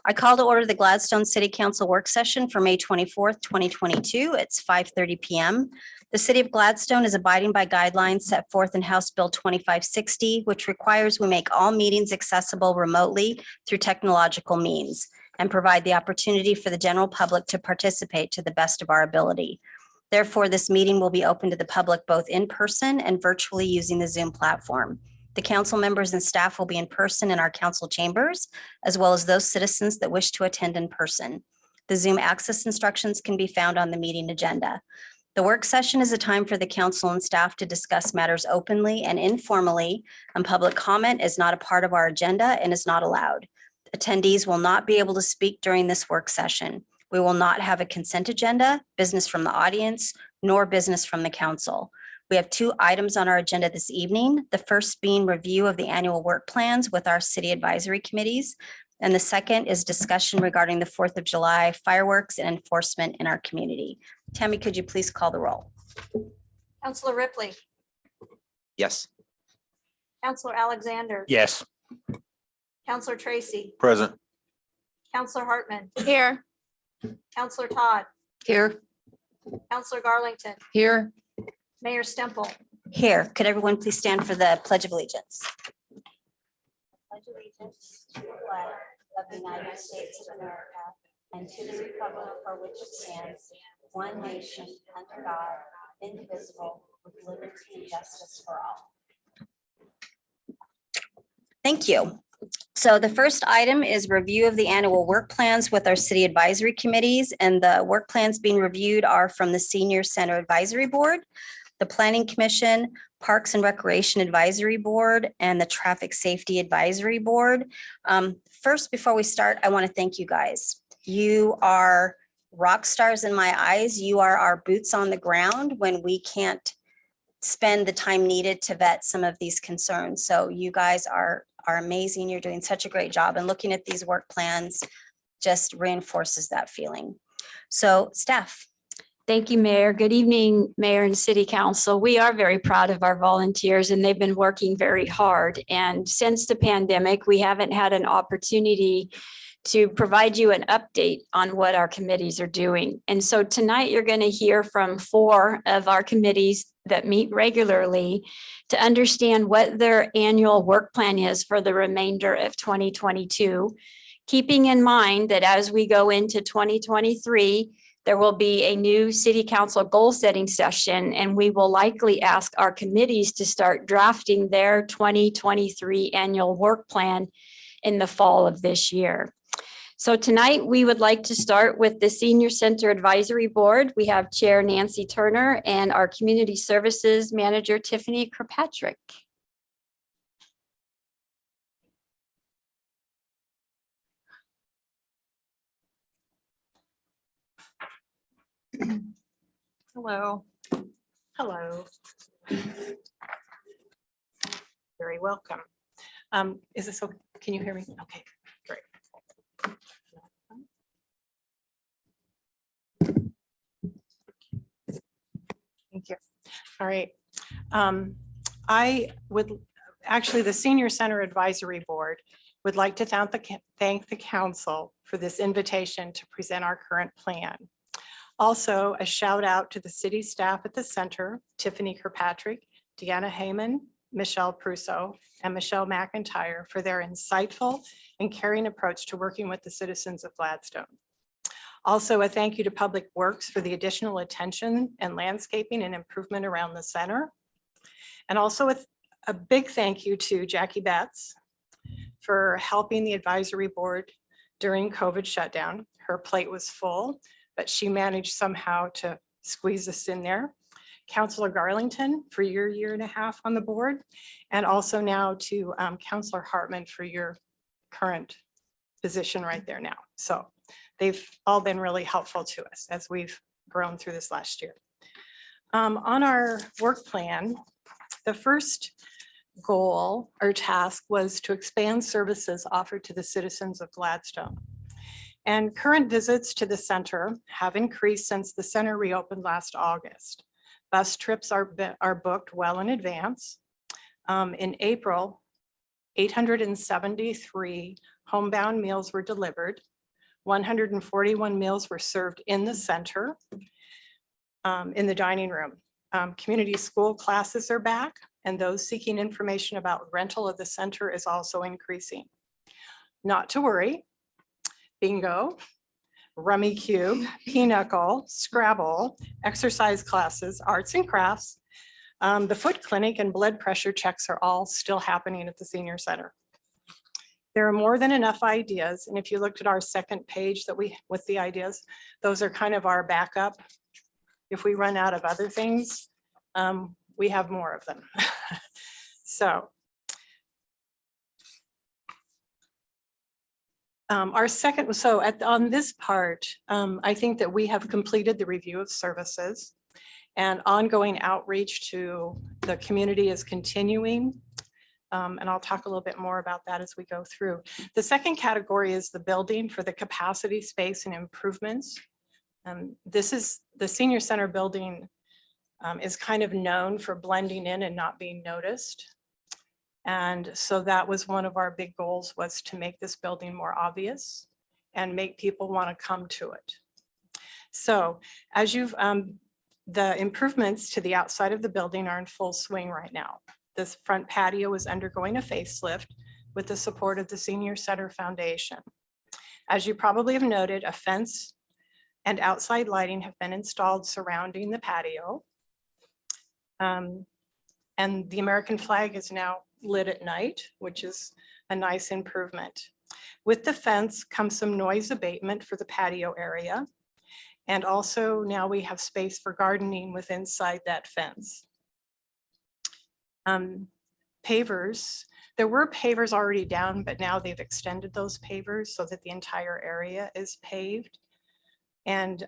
I call to order the Gladstone City Council work session for May 24th, 2022. It's 5:30 p.m. The City of Gladstone is abiding by guidelines set forth in House Bill 2560, which requires we make all meetings accessible remotely through technological means and provide the opportunity for the general public to participate to the best of our ability. Therefore, this meeting will be open to the public both in person and virtually using the Zoom platform. The council members and staff will be in person in our council chambers, as well as those citizens that wish to attend in person. The Zoom access instructions can be found on the meeting agenda. The work session is a time for the council and staff to discuss matters openly and informally, and public comment is not a part of our agenda and is not allowed. Attendees will not be able to speak during this work session. We will not have a consent agenda, business from the audience, nor business from the council. We have 2 items on our agenda this evening, the first being review of the annual work plans with our city advisory committees, and the second is discussion regarding the 4th of July fireworks and enforcement in our community. Tammy, could you please call the roll? Councilor Ripley. Yes. Councilor Alexander. Yes. Councilor Tracy. Present. Councilor Hartman. Here. Councilor Todd. Here. Councilor Garlington. Here. Mayor Stemple. Here, could everyone please stand for the Pledge of Allegiance? Pledge allegiance to the flag of the United States of America and to the republic for which it stands, one nation under God, indivisible, with liberty and justice for all. Thank you. So the first item is review of the annual work plans with our city advisory committees, and the work plans being reviewed are from the Senior Center Advisory Board, the Planning Commission, Parks and Recreation Advisory Board, and the Traffic Safety Advisory Board. First, before we start, I want to thank you guys. You are rock stars in my eyes. You are our boots on the ground when we can't spend the time needed to vet some of these concerns. So you guys are amazing. You're doing such a great job, and looking at these work plans just reinforces that feeling. So staff. Thank you, Mayor. Good evening, Mayor and City Council. We are very proud of our volunteers, and they've been working very hard. And since the pandemic, we haven't had an opportunity to provide you an update on what our committees are doing. And so tonight you're going to hear from 4 of our committees that meet regularly to understand what their annual work plan is for the remainder of 2022, keeping in mind that as we go into 2023, there will be a new city council goal setting session, and we will likely ask our committees to start drafting their 2023 annual work plan in the fall of this year. So tonight we would like to start with the Senior Center Advisory Board. We have Chair Nancy Turner and our Community Services Manager Tiffany Kirkpatrick. Hello. Hello. Very welcome. Is this okay? Can you hear me? Okay, great. Thank you. All right. The Senior Center Advisory Board would like to thank the council for this invitation to present our current plan. Also, a shout out to the city staff at the center, Tiffany Kirkpatrick, Deanna Heyman, Michelle Prusso, and Michelle McIntyre for their insightful and caring approach to working with the citizens of Gladstone. Also, a thank you to Public Works for the additional attention and landscaping and improvement around the center. And also a big thank you to Jackie Betts for helping the advisory board during COVID shutdown. Her plate was full, but she managed somehow to squeeze us in there. Councilor Garlington for your 1.5 years on the board, and also now to Councilor Hartman for your current position right there now. So they've all been really helpful to us as we've grown through this last year. On our work plan, the first goal or task was to expand services offered to the citizens of Gladstone. And current visits to the center have increased since the center reopened last August. Bus trips are booked well in advance. In April, 873 homebound meals were delivered. 141 meals were served in the center, in the dining room. Community school classes are back, and those seeking information about rental of the center is also increasing. Not to worry, bingo, rummy cube, pinochle, Scrabble, exercise classes, arts and crafts, the foot clinic and blood pressure checks are all still happening at the senior center. There are more than enough ideas. And if you looked at our second page with the ideas, those are kind of our backup. If we run out of other things, we have more of them. So on this part, I think that we have completed the review of services and ongoing outreach to the community is continuing. And I'll talk a little bit more about that as we go through. The second category is the building for the capacity, space, and improvements. This is the senior center building is kind of known for blending in and not being noticed. And so that was one of our big goals, was to make this building more obvious and make people want to come to it. So as the improvements to the outside of the building are in full swing right now. This front patio is undergoing a facelift with the support of the Senior Center Foundation. As you probably have noted, a fence and outside lighting have been installed surrounding the patio. And the American flag is now lit at night, which is a nice improvement. With the fence comes some noise abatement for the patio area. And also now we have space for gardening with inside that fence. Pavers, there were pavers already down, but now they've extended those pavers so that the entire area is paved. And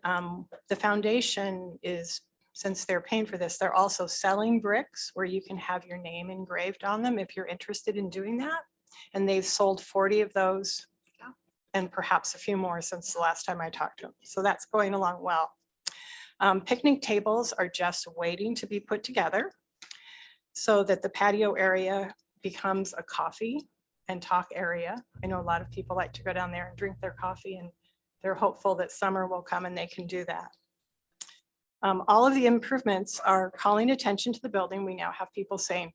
the foundation is, since they're paying for this, they're also selling bricks where you can have your name engraved on them if you're interested in doing that. And they've sold 40 of those and perhaps a few more since the last time I talked to them. So that's going along well. Picnic tables are just waiting to be put together so that the patio area becomes a coffee and talk area. I know a lot of people like to go down there and drink their coffee, and they're hopeful that summer will come and they can do that. All of the improvements are calling attention to the building. We now have people saying,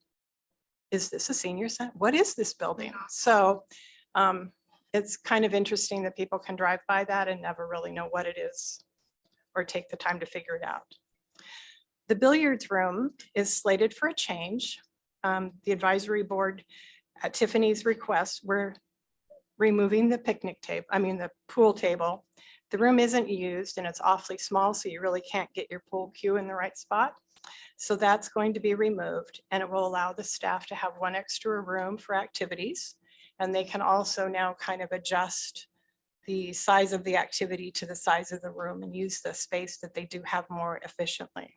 is this a senior center? What is this building? So it's kind of interesting that people can drive by that and never really know what it is or take the time to figure it out. The billiards room is slated for a change. The advisory board at Tiffany's request, we're removing the picnic table, the pool table. The room isn't used and it's awfully small, so you really can't get your pool cue in the right spot. So that's going to be removed, and it will allow the staff to have one extra room for activities. And they can also now kind of adjust the size of the activity to the size of the room and use the space that they do have more efficiently.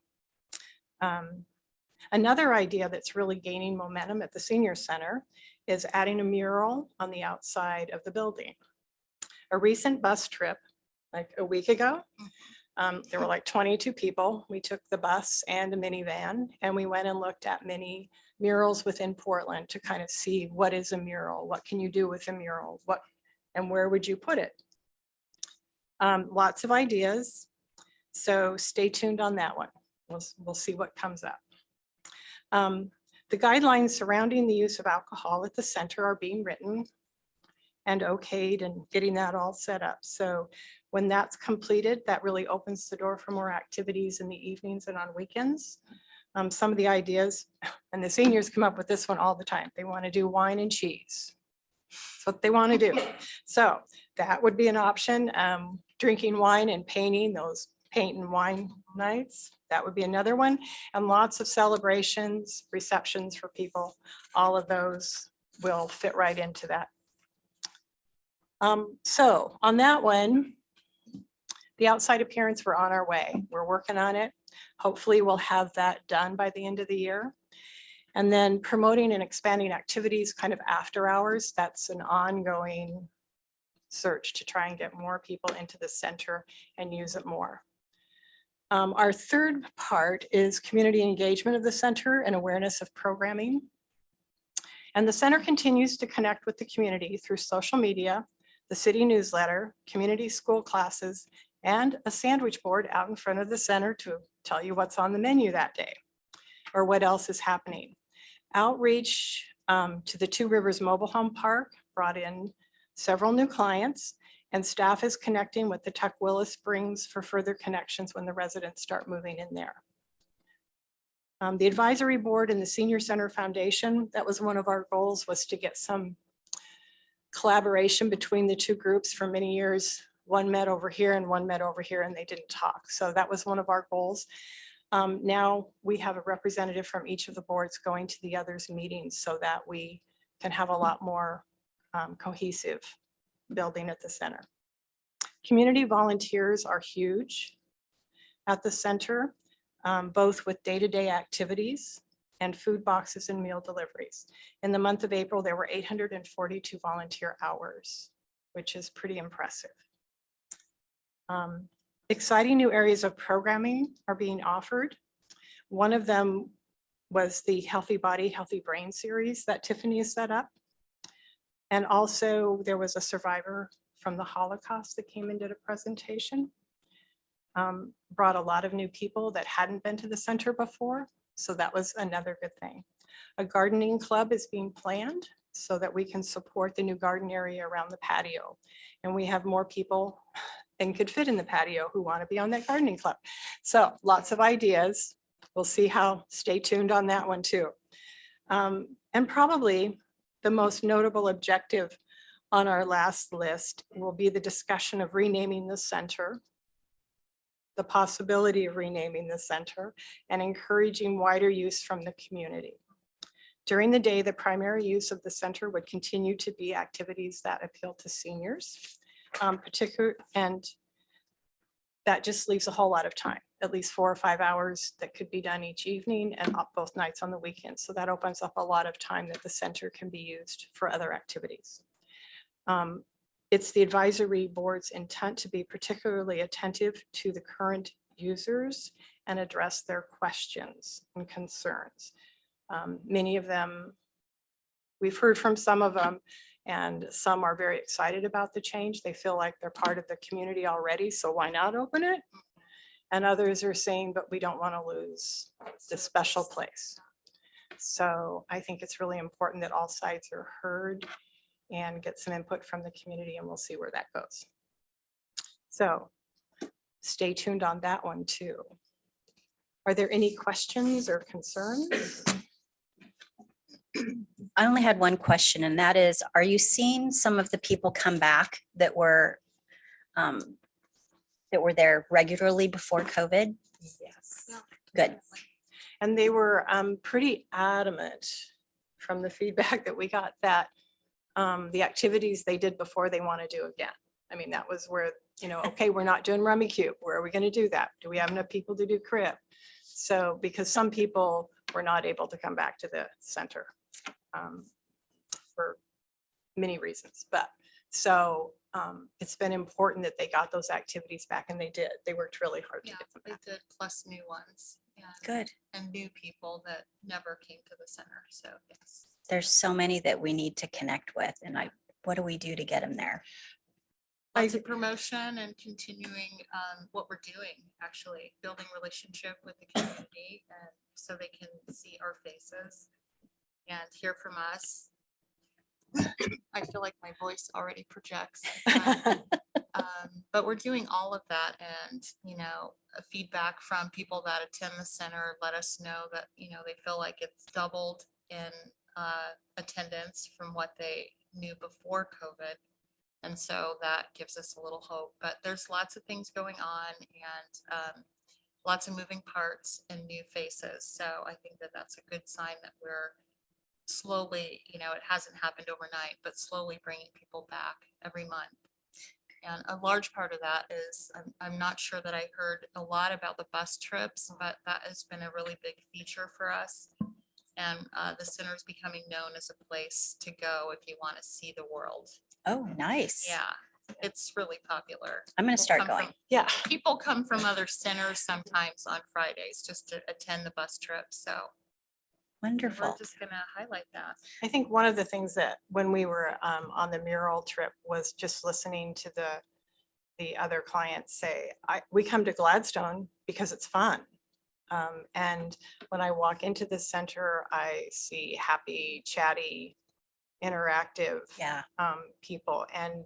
Another idea that's really gaining momentum at the senior center is adding a mural on the outside of the building. A recent bus trip, like a week ago, there were like 22 people. We took the bus and a minivan, and we went and looked at many murals within Portland to kind of see what is a mural, what can you do with a mural, and where would you put it? Lots of ideas, so stay tuned on that one. We'll see what comes up. The guidelines surrounding the use of alcohol at the center are being written and okayed and getting that all set up. So when that's completed, that really opens the door for more activities in the evenings and on weekends. Some of the ideas, and the seniors come up with this one all the time. They want to do wine and cheese. That's what they want to do. So that would be an option. Drinking wine and painting, those paint and wine nights, that would be another one. And lots of celebrations, receptions for people. All of those will fit right into that. So on that one, the outside appearance, we're on our way. We're working on it. Hopefully we'll have that done by the end of the year. And then promoting and expanding activities kind of after hours, that's an ongoing search to try and get more people into the center and use it more. Our third part is community engagement of the center and awareness of programming. And the center continues to connect with the community through social media, the city newsletter, community school classes, and a sandwich board out in front of the center to tell you what's on the menu that day or what else is happening. Outreach to the Two Rivers Mobile Home Park brought in several new clients, and staff is connecting with the Tukwila Springs for further connections when the residents start moving in there. The advisory board and the Senior Center Foundation, that was one of our goals, was to get some collaboration between the two groups. For many years, one met over here and one met over here and they didn't talk. So that was one of our goals. Now we have a representative from each of the boards going to the others' meetings so that we can have a lot more cohesive building at the center. Community volunteers are huge at the center, both with day-to-day activities and food boxes and meal deliveries. In the month of April, there were 842 volunteer hours, which is pretty impressive. Exciting new areas of programming are being offered. One of them was the Healthy Body, Healthy Brain series that Tiffany has set up. And also there was a survivor from the Holocaust that came and did a presentation. Brought a lot of new people that hadn't been to the center before. So that was another good thing. A gardening club is being planned so that we can support the new garden area around the patio. And we have more people than could fit in the patio who want to be on that gardening club. So lots of ideas. We'll see how, stay tuned on that one too. And probably the most notable objective on our last list will be the discussion of renaming the center, the possibility of renaming the center, and encouraging wider use from the community. During the day, the primary use of the center would continue to be activities that appeal to seniors, and that just leaves a whole lot of time, at least 4 or 5 hours that could be done each evening and up both nights on the weekend. So that opens up a lot of time that the center can be used for other activities. It's the advisory board's intent to be particularly attentive to the current users and address their questions and concerns. Many of them, we've heard from some of them, and some are very excited about the change. They feel like they're part of the community already, so why not open it? And others are saying, but we don't want to lose this special place. So I think it's really important that all sides are heard and get some input from the community, and we'll see where that goes. So stay tuned on that one too. Are there any questions or concerns? I only had one question, and that is, are you seeing some of the people come back that were there regularly before COVID? Yes. Good. And they were pretty adamant from the feedback that we got that the activities they did before they want to do again. I mean, that was where, okay, we're not doing Rummy Cube. Where are we going to do that? Do we have enough people to do crib? So because some people were not able to come back to the center for many reasons. But so it's been important that they got those activities back, and they did. They worked really hard to Yeah, get them they back. did, plus new ones. Good. And new people that never came to the center, so yes. There's so many that we need to connect with, and what do we do to get them there? Lots of promotion and continuing what we're doing, actually, building relationship with the community and so they can see our faces and hear from us. I feel like my voice already projects. But we're doing all of that, and feedback from people that attend the center let us know that they feel like it's doubled in attendance from what they knew before COVID. And so that gives us a little hope, but there's lots of things going on and lots of moving parts and new faces. So I think that that's a good sign that we're slowly, it hasn't happened overnight, but slowly bringing people back every month. And a large part of that is, I'm not sure that I heard a lot about the bus trips, but that has been a really big feature for us. And the center is becoming known as a place to go if you want to see the world. Oh, nice. Yeah, it's really popular. I'm going to People start come going. from- Yeah. People come from other centers sometimes on Fridays just to attend the bus trip. So Wonderful. We're just gonna highlight that. I think one of the things that when we were on the mural trip was just listening to the other clients say, we come to Gladstone because it's fun. And when I walk into the center, I see happy, chatty, interactive Yeah. people, and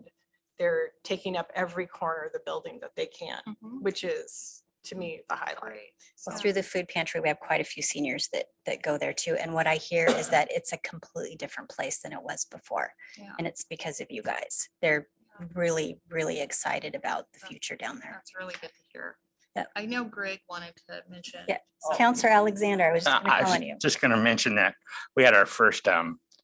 they're taking up every corner of the building that they can, which is, to me, the highlight. Great. Well, through the food pantry, we have quite a few seniors that go there too. And what I hear is that it's a completely different place than it was before. Yeah. And it's because of you guys. They're really, really excited about the future down there. That's really good to hear. Yeah. I know Greg wanted to mention. Yeah. something. Counselor Alexander, I was just I gonna call was on you. just gonna mention that we had our first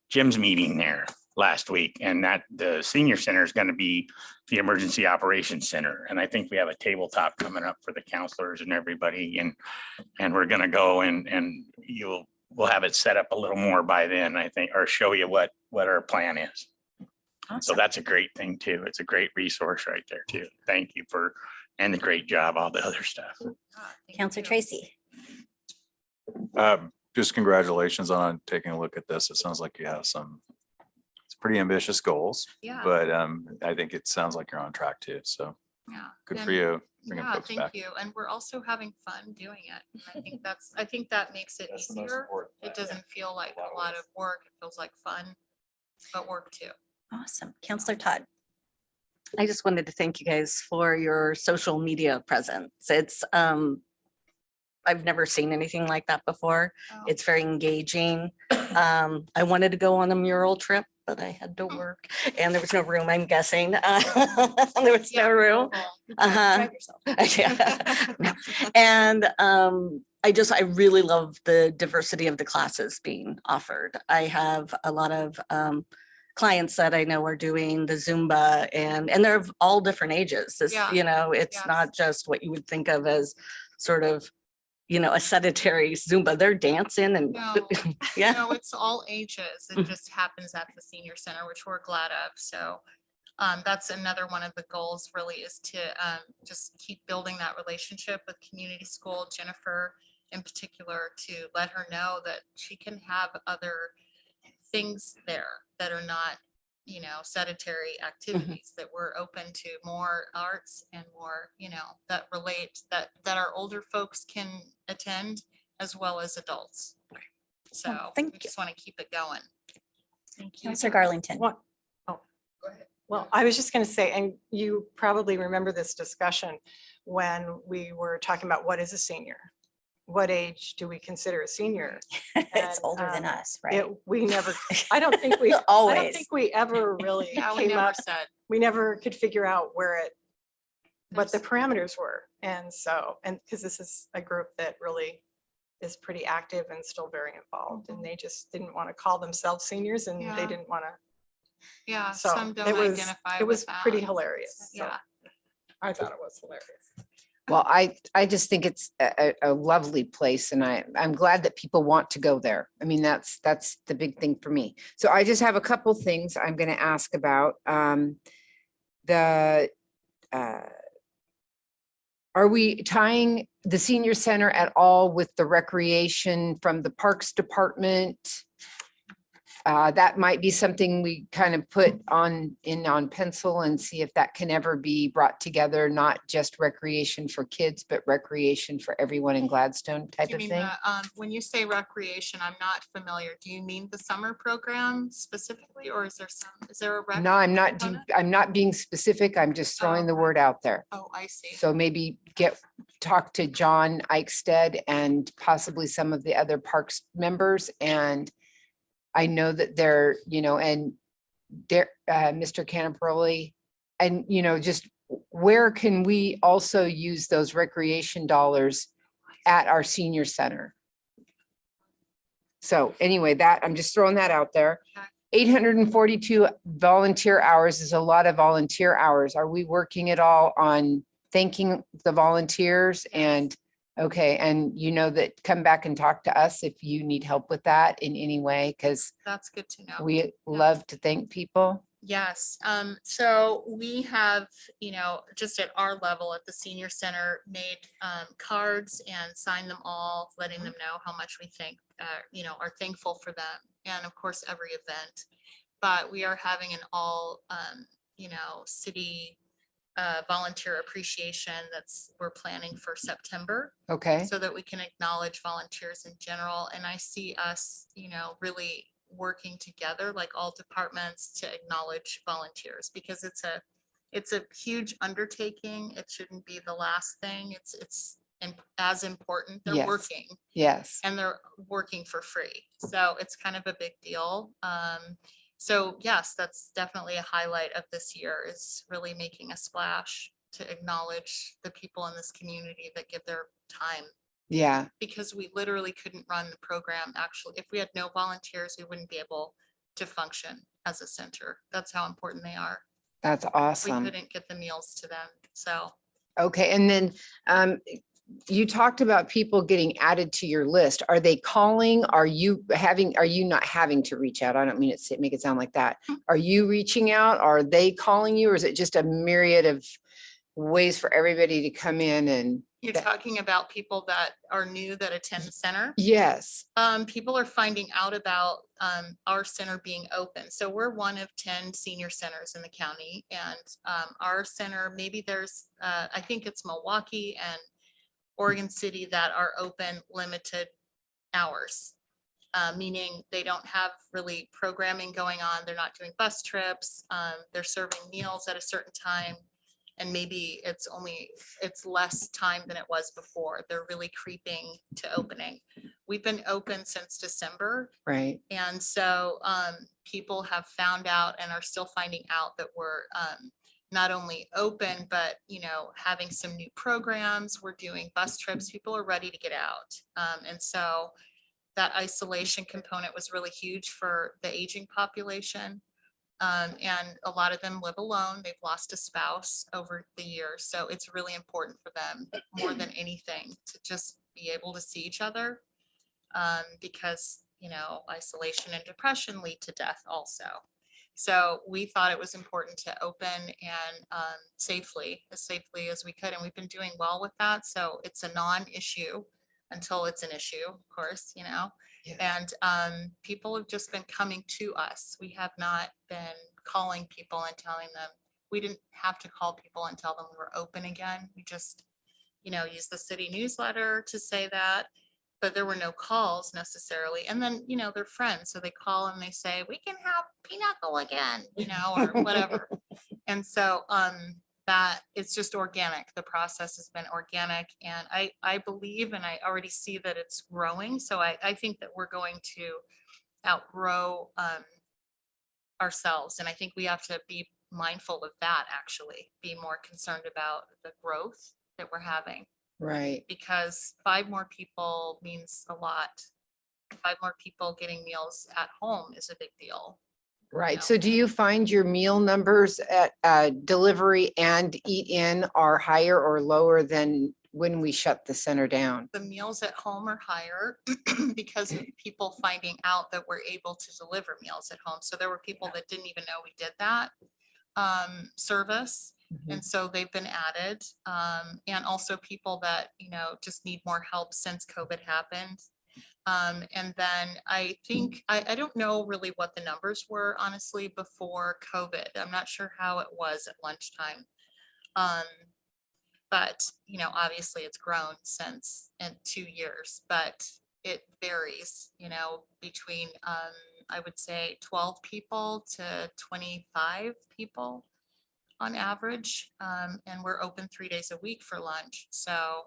Jim's meeting there last week, and that the senior center is gonna be the emergency operations center. And I think we have a tabletop coming up for the counselors and everybody, and we're gonna go and we'll have it set up a little more by then, I think, or show you what our plan is. So Awesome. that's a great thing too. It's a great resource right there too. Thank you and the great job, all the other stuff. Thank Counselor you. Tracy. Just congratulations on taking a look at this. It sounds like you have it's pretty ambitious goals, Yeah. but I think it sounds like you're on track too. So Yeah. good for And- you. Bringing Yeah, folks thank back. you. And we're also having fun doing it. And I think that makes it easier. It doesn't feel like a lot of work. It feels like fun, but work too. Awesome. Counselor Todd. I just wanted to thank you guys for your social media presence. It's, I've never seen anything like that before. Oh, It's very engaging. I wanted to go on a mural trip, but I had to work and there was no room, I'm guessing. There was yeah, no room. cool. Uh-huh. Drive yourself. Yeah. No. And I really love the diversity of the classes being offered. I have a lot of clients that I know are doing the Zumba and they're of all different ages. This, Yeah. it's Yes. not just what you would think of as sort of, a sedentary Zumba. They're dancing and No, yeah. no, it's all ages. It just happens at the senior center, which we're glad of. So that's another one of the goals really is to just keep building that relationship with community school. Jennifer in particular, to let her know that she can have other things there that are not, sedentary activities, that we're open to more arts and more, that relate, that our older folks can attend as well as adults. So thank we you. just want to keep it going. Thank you. Counselor Garlington. What? Oh, well, I was just going to say, and you probably remember this discussion when we were talking about what is a senior? What age do we consider a senior? It's And, older than us, right? We never, I don't think we Always. ever really Yeah, we came never up, said. we never could figure out what the There's- parameters were. And so, because this is a group that really is pretty active and still very involved, and they just didn't want to call themselves seniors and Yeah. they didn't want to. Yeah, So some don't it was, identify it was with that. pretty hilarious. So Yeah. I thought it was hilarious. Well, I just think it's a lovely place and I'm glad that people want to go there. I mean, that's the big thing for me. So I just have a couple things I'm going to ask about. Are we tying the senior center at all with the recreation from the Parks Department? That might be something we kind of put on pencil and see if that can ever be brought together, not just recreation for kids, but recreation for everyone in Gladstone type Do you of mean thing. when you say recreation, I'm not familiar. Do you mean the summer program specifically, or is there a? rec No, I'm component? not being specific. I'm just throwing the okay. word out there. Oh, I see. So maybe talk to John Eichstead and possibly some of the other parks members. And I know that they're, and Mr. Canaparoli, and, just where can we also use those recreation dollars at our senior center? So anyway, I'm just throwing that out there. Okay. 842 volunteer hours is a lot of volunteer hours. Are we working at all on thanking the volunteers? Yes. And okay, and that come back and talk to us if you need help with that in any way, because That's good to know. we love to thank people. Yes, so we have, just at our level at the senior center, made cards and signed them all, letting them know how much we think, are thankful for them. And of course, every event. But we are having an all, city volunteer appreciation we're planning for September, Okay, so that we can acknowledge volunteers in general. And I see us, really working together, like all departments, to acknowledge volunteers, because it's a huge undertaking. It shouldn't be the last thing. As important. They're Yes. working, yes, and they're working for free. So it's kind of a big deal. So yes, that's definitely a highlight of this year, is really making a splash to acknowledge the people in this community that give their time, yeah, because we literally couldn't run the program. Actually, if we had no volunteers, we wouldn't be able to function as a center. That's how important they are. that's We awesome. couldn't get the meals to them. So Okay, and then you talked about people getting added to your list. Are they calling? Are you not having to reach out? I don't mean it, make it sound like that. Are you reaching out? Are they calling you? Or is it just a myriad of ways for everybody to come in and? you're that- talking about people that are new that attend the center. Yes, People are finding out about our center being open. So we're one of 10 senior centers in the county, and our center, maybe there's, I think it's Milwaukee and Oregon City that are open limited hours, meaning they don't have really programming going on. They're not doing bus trips. They're serving meals at a certain time. And maybe it's less time than it was before. They're really creeping to opening. We've been open since December. right. And so people have found out and are still finding out that we're not only open, but, having some new programs. We're doing bus trips. People are ready to get out. And so that isolation component was really huge for the aging population. And a lot of them live alone. They've lost a spouse over the years. So it's really important for them, more than anything, to just be able to see each other. Because, isolation and depression lead to death also. So we thought it was important to open and as safely as we could. And we've been doing well with that. So it's a non-issue until it's an issue, of course, Yeah. And people have just been coming to us. We have not been calling people and telling them. We didn't have to call people and tell them we were open again. We just, use the city newsletter to say that. But there were no calls necessarily. And then, they're friends. So they call and they say, we can have pinochle again, or whatever. And so that it's just organic. The process has been organic. And I believe, and I already see that it's growing. So I think that we're going to outgrow ourselves. And I think we have to be mindful of that, actually, be more concerned about the growth that we're having. Right. Because 5 more people means a lot. 5 more people getting meals at home is a big deal. Right. So do you find your meal numbers at delivery and eat in are higher or lower than when we shut the center down? The meals at home are higher because of people finding out that we're able to deliver meals at home. So there were people that didn't even know we did that service. And so they've been added. And also people that, just need more help since COVID happened. And then I think, I don't know really what the numbers were, honestly, before COVID. I'm not sure how it was at lunchtime. But, obviously it's grown since in 2 years, but it varies, between, I would say 12 people to 25 people on average. And we're open 3 days a week for lunch. So,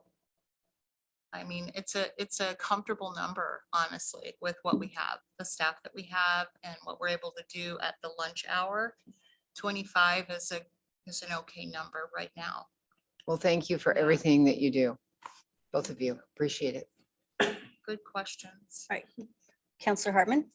I mean, it's a comfortable number, honestly, with what we have, the staff that we have and what we're able to do at the lunch hour. 25 is an okay number right now. Well, thank you for everything that you do. Both of you. Appreciate it. Good questions. All right. Counselor Hartman?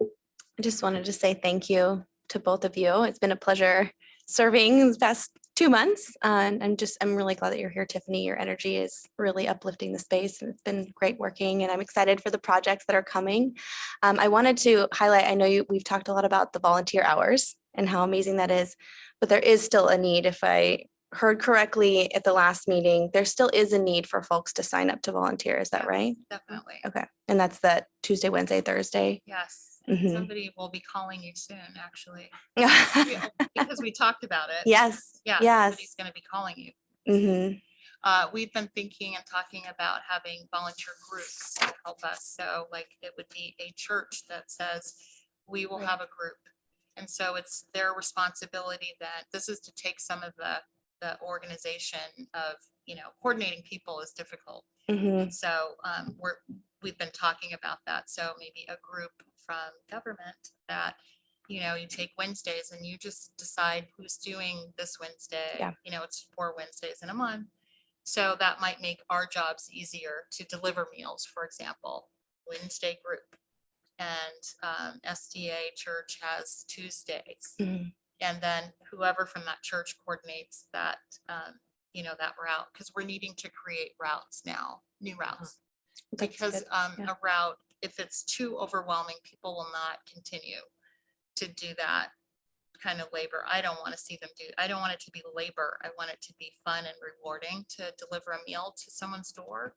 I just wanted to say thank you to both of you. It's been a pleasure serving the past 2 months. And I'm really glad that you're here, Tiffany. Your energy is really uplifting the space and it's been great working, and I'm excited for the projects that are coming. I wanted to highlight, I know we've talked a lot about the volunteer hours and how amazing that is. But there is still a need, if I heard correctly at the last meeting, there still is a need for folks to sign up to volunteer. Is that Yes, right? Definitely. Okay. And that's that Tuesday, Wednesday, Thursday. Yes. And Mhm. somebody will be calling you soon, actually. Yes. Because we talked about it. Yes. Yeah. Yes. Somebody's going to be calling you. Mhm. We've been thinking and talking about having volunteer groups to help us. So like it would be a church that says, we will have a group. And so it's their responsibility that this is to take some of the organization of, coordinating people is difficult. Mhm. And so we've been talking about that. So maybe a group from government that, you take Wednesdays and you just decide who's doing this Wednesday. Yeah. It's 4 Wednesdays in a month. So that might make our jobs easier to deliver meals, for example, Wednesday group. And SDA church has Tuesdays. Mhm. And then whoever from that church coordinates that, that route, because we're needing to create routes now, new routes. That's Because good. Yeah. a route, if it's too overwhelming, people will not continue to do that kind of labor. I don't want to see them I don't want it to be labor. I want it to be fun and rewarding to deliver a meal to someone's door.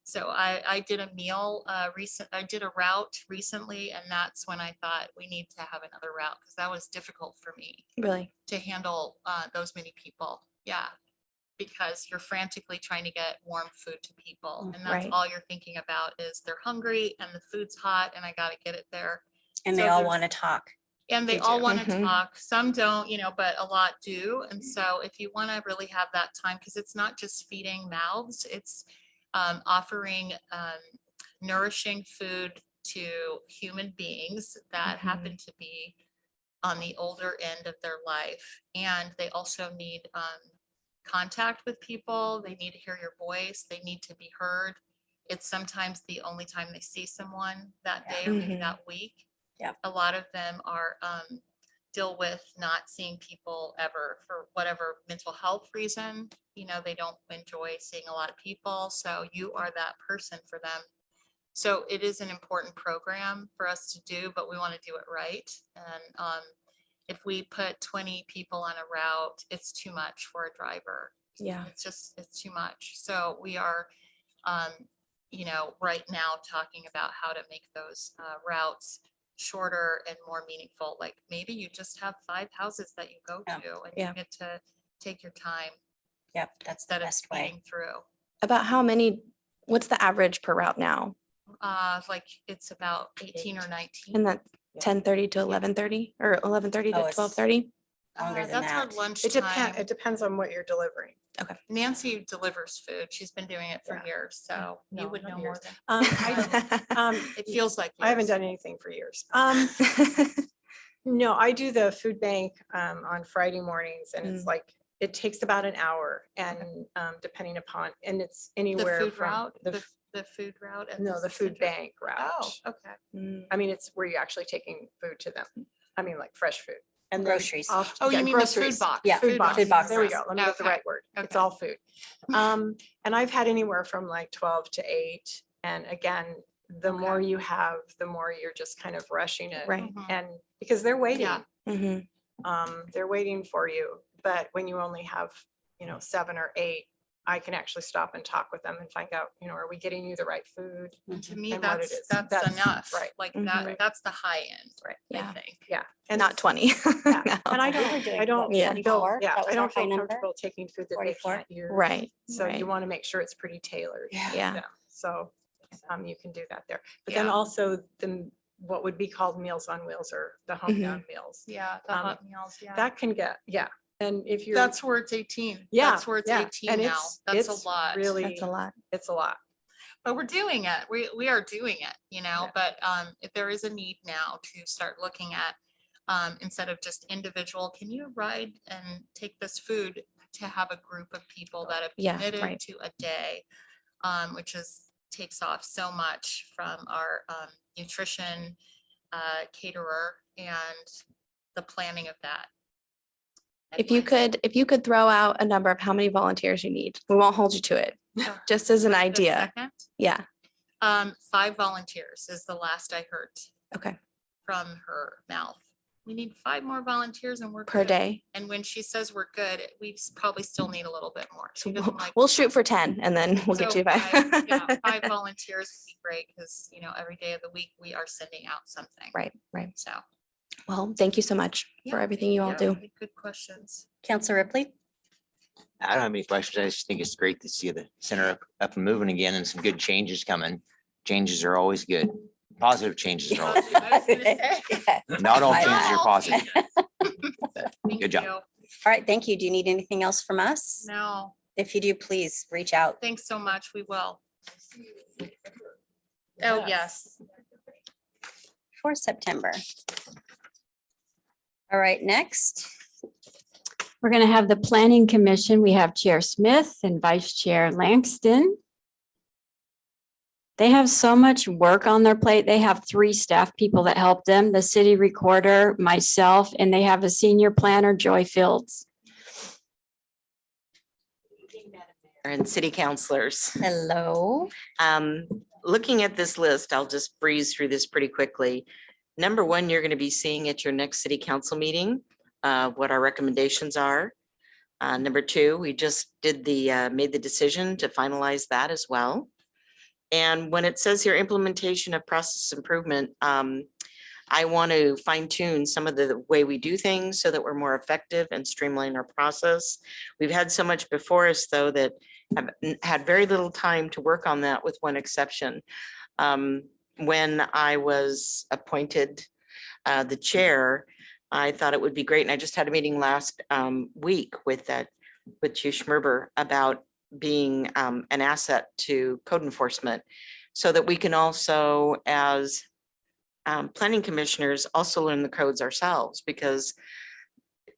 So I did a I did a route recently, and that's when I thought we need to have another route, because that was difficult for me Really. to handle those many people. Yeah. Because you're frantically trying to get warm food to people, and that's Right. all you're thinking about is they're hungry and the food's hot and I got to get it there. And So they all there's- want to talk. And they They all do. want to Mhm. talk. Some don't, but a lot do. And so if you want to really have that time, because it's not just feeding mouths, it's offering nourishing food to human beings that happen to be on the older end of their life. And they also need contact with people. They need to hear your voice. They need to be heard. It's sometimes the only time they see someone that day or maybe Mhm. that week. Yep. A lot of them are deal with not seeing people ever for whatever mental health reason. They don't enjoy seeing a lot of people. So you are that person for them. So it is an important program for us to do, but we want to do it right. And if we put 20 people on a route, it's too much for a driver. Yeah. It's too much. So we are, right now talking about how to make those routes shorter and more meaningful. Like maybe you just have 5 houses that you go Yeah. to and Yeah. you get to take your time Yep, that's the instead of best way. speeding through. About how many, what's the average per route now? Like it's about 18 or 19. And that's 10:30 to 11:30 or 11:30 Oh, to it's 12:30? Longer than That's our that. lunchtime. It depends on what you're delivering. Nancy delivers food. She's been doing it for Yeah. years, so you No, would not know more years. than. It It feels like. I haven't years. done anything for years. No, I do the food bank on Friday mornings, and it's Mm. like, it takes about an hour, and depending upon, and it's The anywhere food from route, the, the food route. at no, the food center? bank route. Oh, okay. Mm. I mean, it's where you're actually taking food to them. I mean, like fresh food. And then Groceries. off- Oh, you yeah, mean the food groceries. box? Yeah, Food box. food There we boxes. go. Let me get the Okay. right word. It's Okay. all food. And I've had anywhere from like 12 to 8. And again, the more you have, the more you're just kind of rushing it. Right. Mhm. And because they're waiting, Yeah. Mhm. they're waiting for you. But when you only have, 7 or 8, I can actually stop and talk with them and find out, are we getting you the right food? And to me, And what it that's, is. that's enough. right. Like Mhm. that, Right. that's the high end. Right. I Yeah. think. Yeah. And not 20. Yeah. No. And I We were don't, doing I don't, what, Yeah. 44? yeah, That I was our don't high feel number? comfortable taking food that 44? they can't use. Right. So right. you want to make sure it's pretty tailored. Yeah. to Yeah. them. So you can do that there. But Yeah. then also what would be called Meals on Wheels or the hometown meals. Yeah, the Um, hot meals, yeah. That can get, yeah. And if you're. That's where it's 18. Yeah, That's where it's yeah. 18 And now. it's- That's a it's lot. Really, That's a lot. it's a lot. But we're doing it. We are doing it, Yeah. but if there is a need now to start looking at, instead of just individual, can you ride and take this food to have a group of people that have Yeah, committed right. to a day, which takes off so much from our nutrition caterer and the planning of that. If you could throw out a number of how many volunteers you need, we won't hold you to it. Yeah. Just as an The idea. second, Yeah. 5 volunteers is the last I heard Okay. from her mouth. we need 5 more volunteers and we're per good." day. And when she says we're good, we probably still need a little bit more. So She doesn't like. we'll shoot for 10 and then we'll get So you back. 5 volunteers would be great because, every day of the week we are sending out something. Right, right. So. Well, thank you so much for yeah, everything you all yeah, do. Good questions. Counselor Ripley? I don't have any questions. I just think it's great to see the center up and moving again and some good changes coming. Changes are always good. Positive changes are always good. I was gonna say, Not all I changes are know. positive. thank Good job. you. All right, thank you. Do you need anything else from us? No, If you do, please reach out. thanks so much. We will. Oh, yes. For September. All right, next. We're going to have the Planning Commission. We have Chair Smith and Vice Chair Langston. They have so much work on their plate. They have 3 staff people that help them, the city recorder, myself, and they have a senior planner, Joy Fields. And city councilors. Hello. Looking at this list, I'll just breeze through this pretty quickly. Number 1, you're going to be seeing at your next city council meeting what our recommendations are. Number 2, we just did made the decision to finalize that as well. And when it says here implementation of process improvement, I want to fine tune some of the way we do things so that we're more effective and streamline our process. We've had so much before us, though, that have had very little time to work on that, with one exception. When I was appointed the chair, I thought it would be great. And I just had a meeting last week with Chief Schmerber about being an asset to code enforcement, so that we can also, as planning commissioners, also learn the codes ourselves, because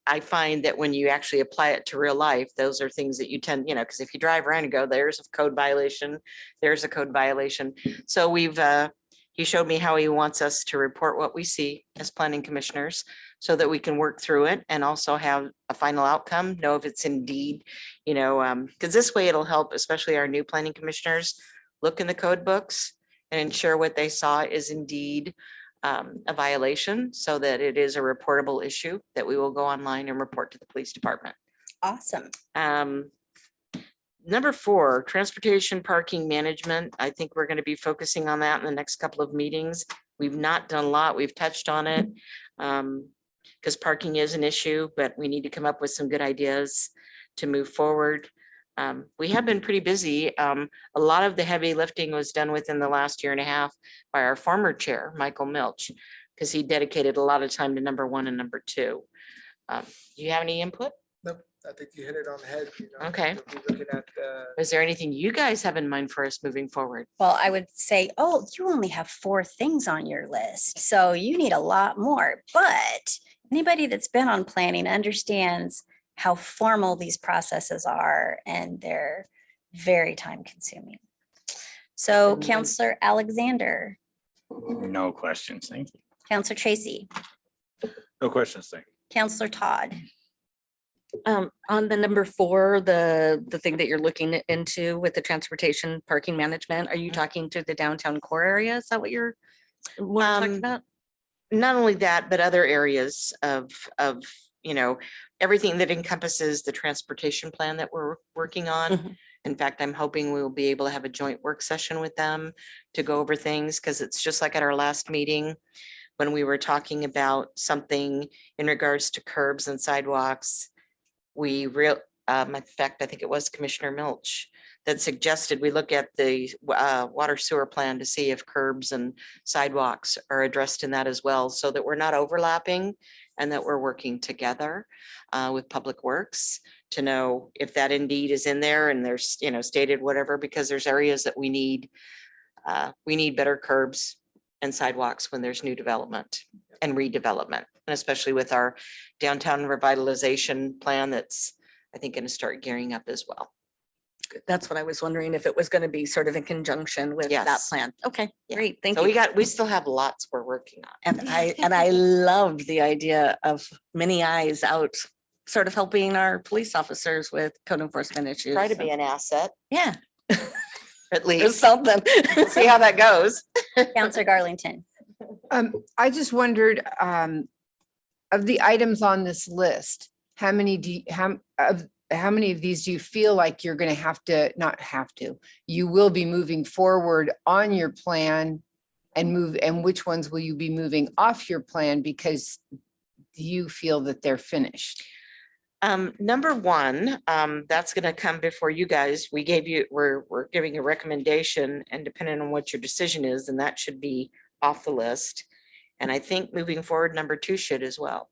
I find that when you actually apply it to real life, those are things that you tend, because if you drive around and go, there's a code violation, there's a code violation. So he showed me how he wants us to report what we see as planning commissioners, so that we can work through it and also have a final outcome, know if it's indeed, because this way it'll help, especially our new planning commissioners, look in the code books and ensure what they saw is indeed a violation, so that it is a reportable issue that we will go online and report to the police department. Awesome. Number 4, transportation parking management. I think we're going to be focusing on that in the next couple of meetings. We've not done a lot. We've touched on it because parking is an issue, but we need to come up with some good ideas to move forward. We have been pretty busy. A lot of the heavy lifting was done within the last 1.5 years by our former chair, Michael Milch, because he dedicated a lot of time to number 1 and number 2. Do you have any input? Nope, I think you hit it on the head. Okay. We'll be looking at, Is there anything you guys have in mind for us moving forward? Well, I would say, oh, you only have 4 things on your list, so you need a lot more. But anybody that's been on planning understands how formal these processes are, and they're very time consuming. So Counselor Alexander, No questions. Thank you. Counselor Tracy, No questions, thank you. Counselor Todd, On the number 4, the thing that you're looking into with the transportation parking management, are you talking to the downtown core area? Is that what you're talking about? Not only that, but other areas of everything that encompasses the transportation plan that we're working on. Mhm. In fact, I'm hoping we will be able to have a joint work session with them to go over things, because it's just like at our last meeting when we were talking about something in regards to curbs and sidewalks. In fact, I think it was Commissioner Milch that suggested we look at the water sewer plan to see if curbs and sidewalks are addressed in that as well, so that we're not overlapping and that we're working together with Public Works to know if that indeed is in there and there's, stated whatever, because there's areas that we need better curbs and sidewalks when there's new development and redevelopment, and especially with our downtown revitalization plan that's, I think, going to start gearing up as well. That's what I was wondering, if it was going to be sort of in conjunction with that Yes. plan. Okay, Yeah. great, thank So you. we still have lots we're working on. And I love the idea of many eyes out, sort of helping our police officers with code enforcement issues. Try to be an asset, Yeah, at there's least. something. See how that goes. Counselor Garlington. I just wondered, of the items on this list, how many do you, how many of these do you feel like you're gonna have to, not have to, you will be moving forward on your plan and which ones will you be moving off your plan because you feel that they're finished? Number one, that's gonna come before you guys. We're giving a recommendation, and depending on what your decision is, then that should be off the list. And I think moving forward, number two should as well.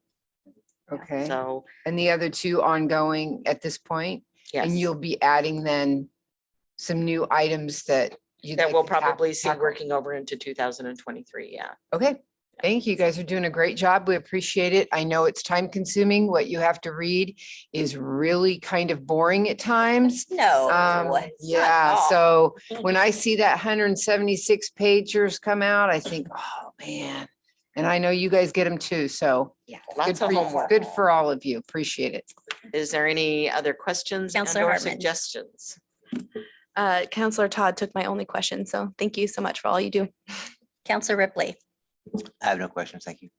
Okay, So, and the other two ongoing at this point? yes, And you'll be adding then some new items that you. that we'll probably see working over into 2023, yeah. Okay, thank you. You guys are doing a great job. We appreciate it. I know it's time consuming. What you have to read is really kind of boring at times. No. it's not Yeah, at all. so when I see that 176 pagers come out, I think, oh, man. And I know you guys get them too, so. Yeah, good lots for of you. homework. Good for all of you. Appreciate it. Is there any other questions and Counselor or Hartman. suggestions? Counselor Todd took my only question, so thank you so much for all you do. Counselor Ripley, I have no questions. Thank you.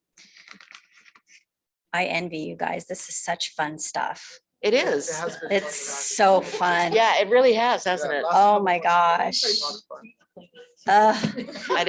I envy you guys. This is such fun stuff. It is. It's so fun. Yeah, it really has, hasn't it? Oh my gosh. I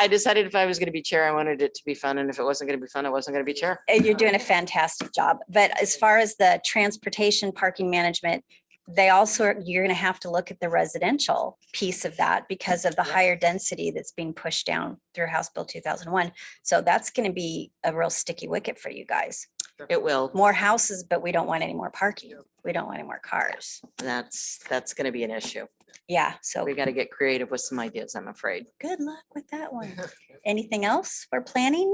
decided if I was gonna be chair, I wanted it to be fun, and if it wasn't gonna be fun, I wasn't gonna be chair. You're doing a fantastic job. But as far as the transportation parking management, they also, you're going to have to look at the residential piece of that because of the higher density that's being pushed down through House Bill 2001. So that's going to be a real sticky wicket for you guys. It will. More houses, but we don't want any more parking. We don't want any more cars. That's gonna be an issue. Yeah, so We gotta get creative with some ideas, I'm afraid. good luck with that one. Anything else for planning?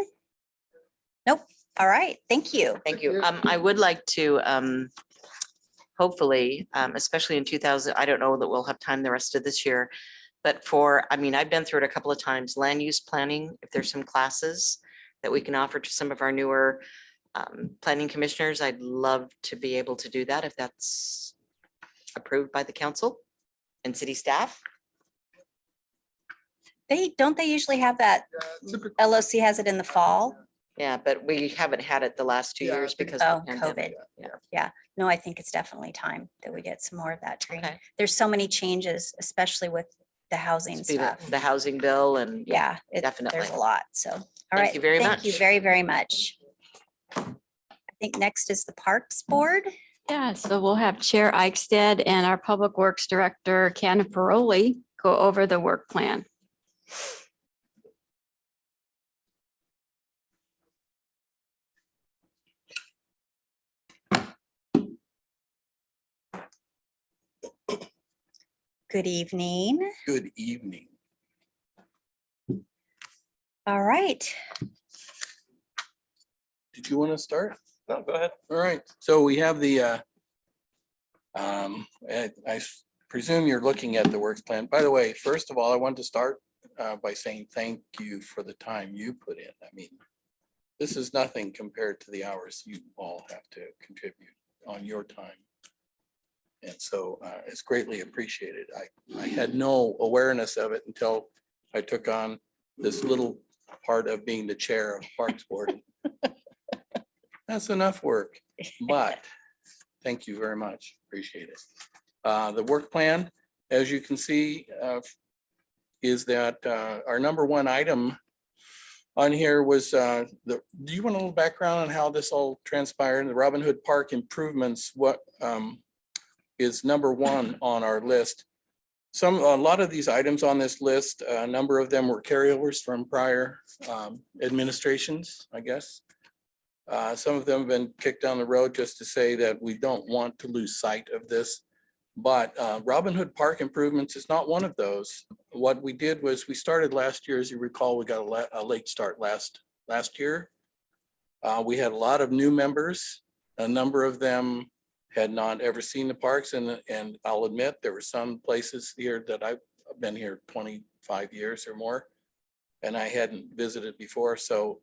Nope. All right. Thank you. Thank you. I would like to, hopefully, especially in 2000, I don't know that we'll have time the rest of this year. But I've been through it a couple of times, land use planning, if there's some classes that we can offer to some of our newer planning commissioners, I'd love to be able to do that if that's approved by the council and city staff. They usually have that. LOC has it in the fall. Yeah, but we haven't had it the last 2 Yeah, I years think because. Oh, of the pandemic. COVID. Yeah. No, I think it's definitely time that we get some more of that training. Okay. There's so many changes, especially with the housing Speed up stuff. the housing bill and. Yeah, there's Definitely. a lot. So, all Thank right. you very Thank you much. very, very much. I think next is the Parks Board. Yeah, so we'll have Chair Eichstead and our Public Works Director, Canna Paroli, go over the work plan. Good evening. Good evening. All right. Did you want to start? No, go ahead. All right, so we have the, presume you're looking at the works plan. By the way, first of all, I want to start by saying thank you for the time you put in. I mean, this is nothing compared to the hours you all have to contribute on your time. And so it's greatly appreciated. I had no awareness of it until I took on this little part of being the chair of Parks Board. That's enough work, but thank you very much. Appreciate it. The work plan, as you can see, is that our number one item on here was do you want a little background on how this all transpired? The Robinhood Park improvements, what is number one on our list. A lot of these items on this list, a number of them were carryovers from prior administrations, I guess. Some of them have been kicked down the road just to say that we don't want to lose sight of this. But Robinhood Park improvements is not one of those. What we did was we started last year, as you recall, we got a late start last year. We had a lot of new members. A number of them had not ever seen the parks, and I'll admit there were some places here that I've been here 25 years or more, and I hadn't visited before. So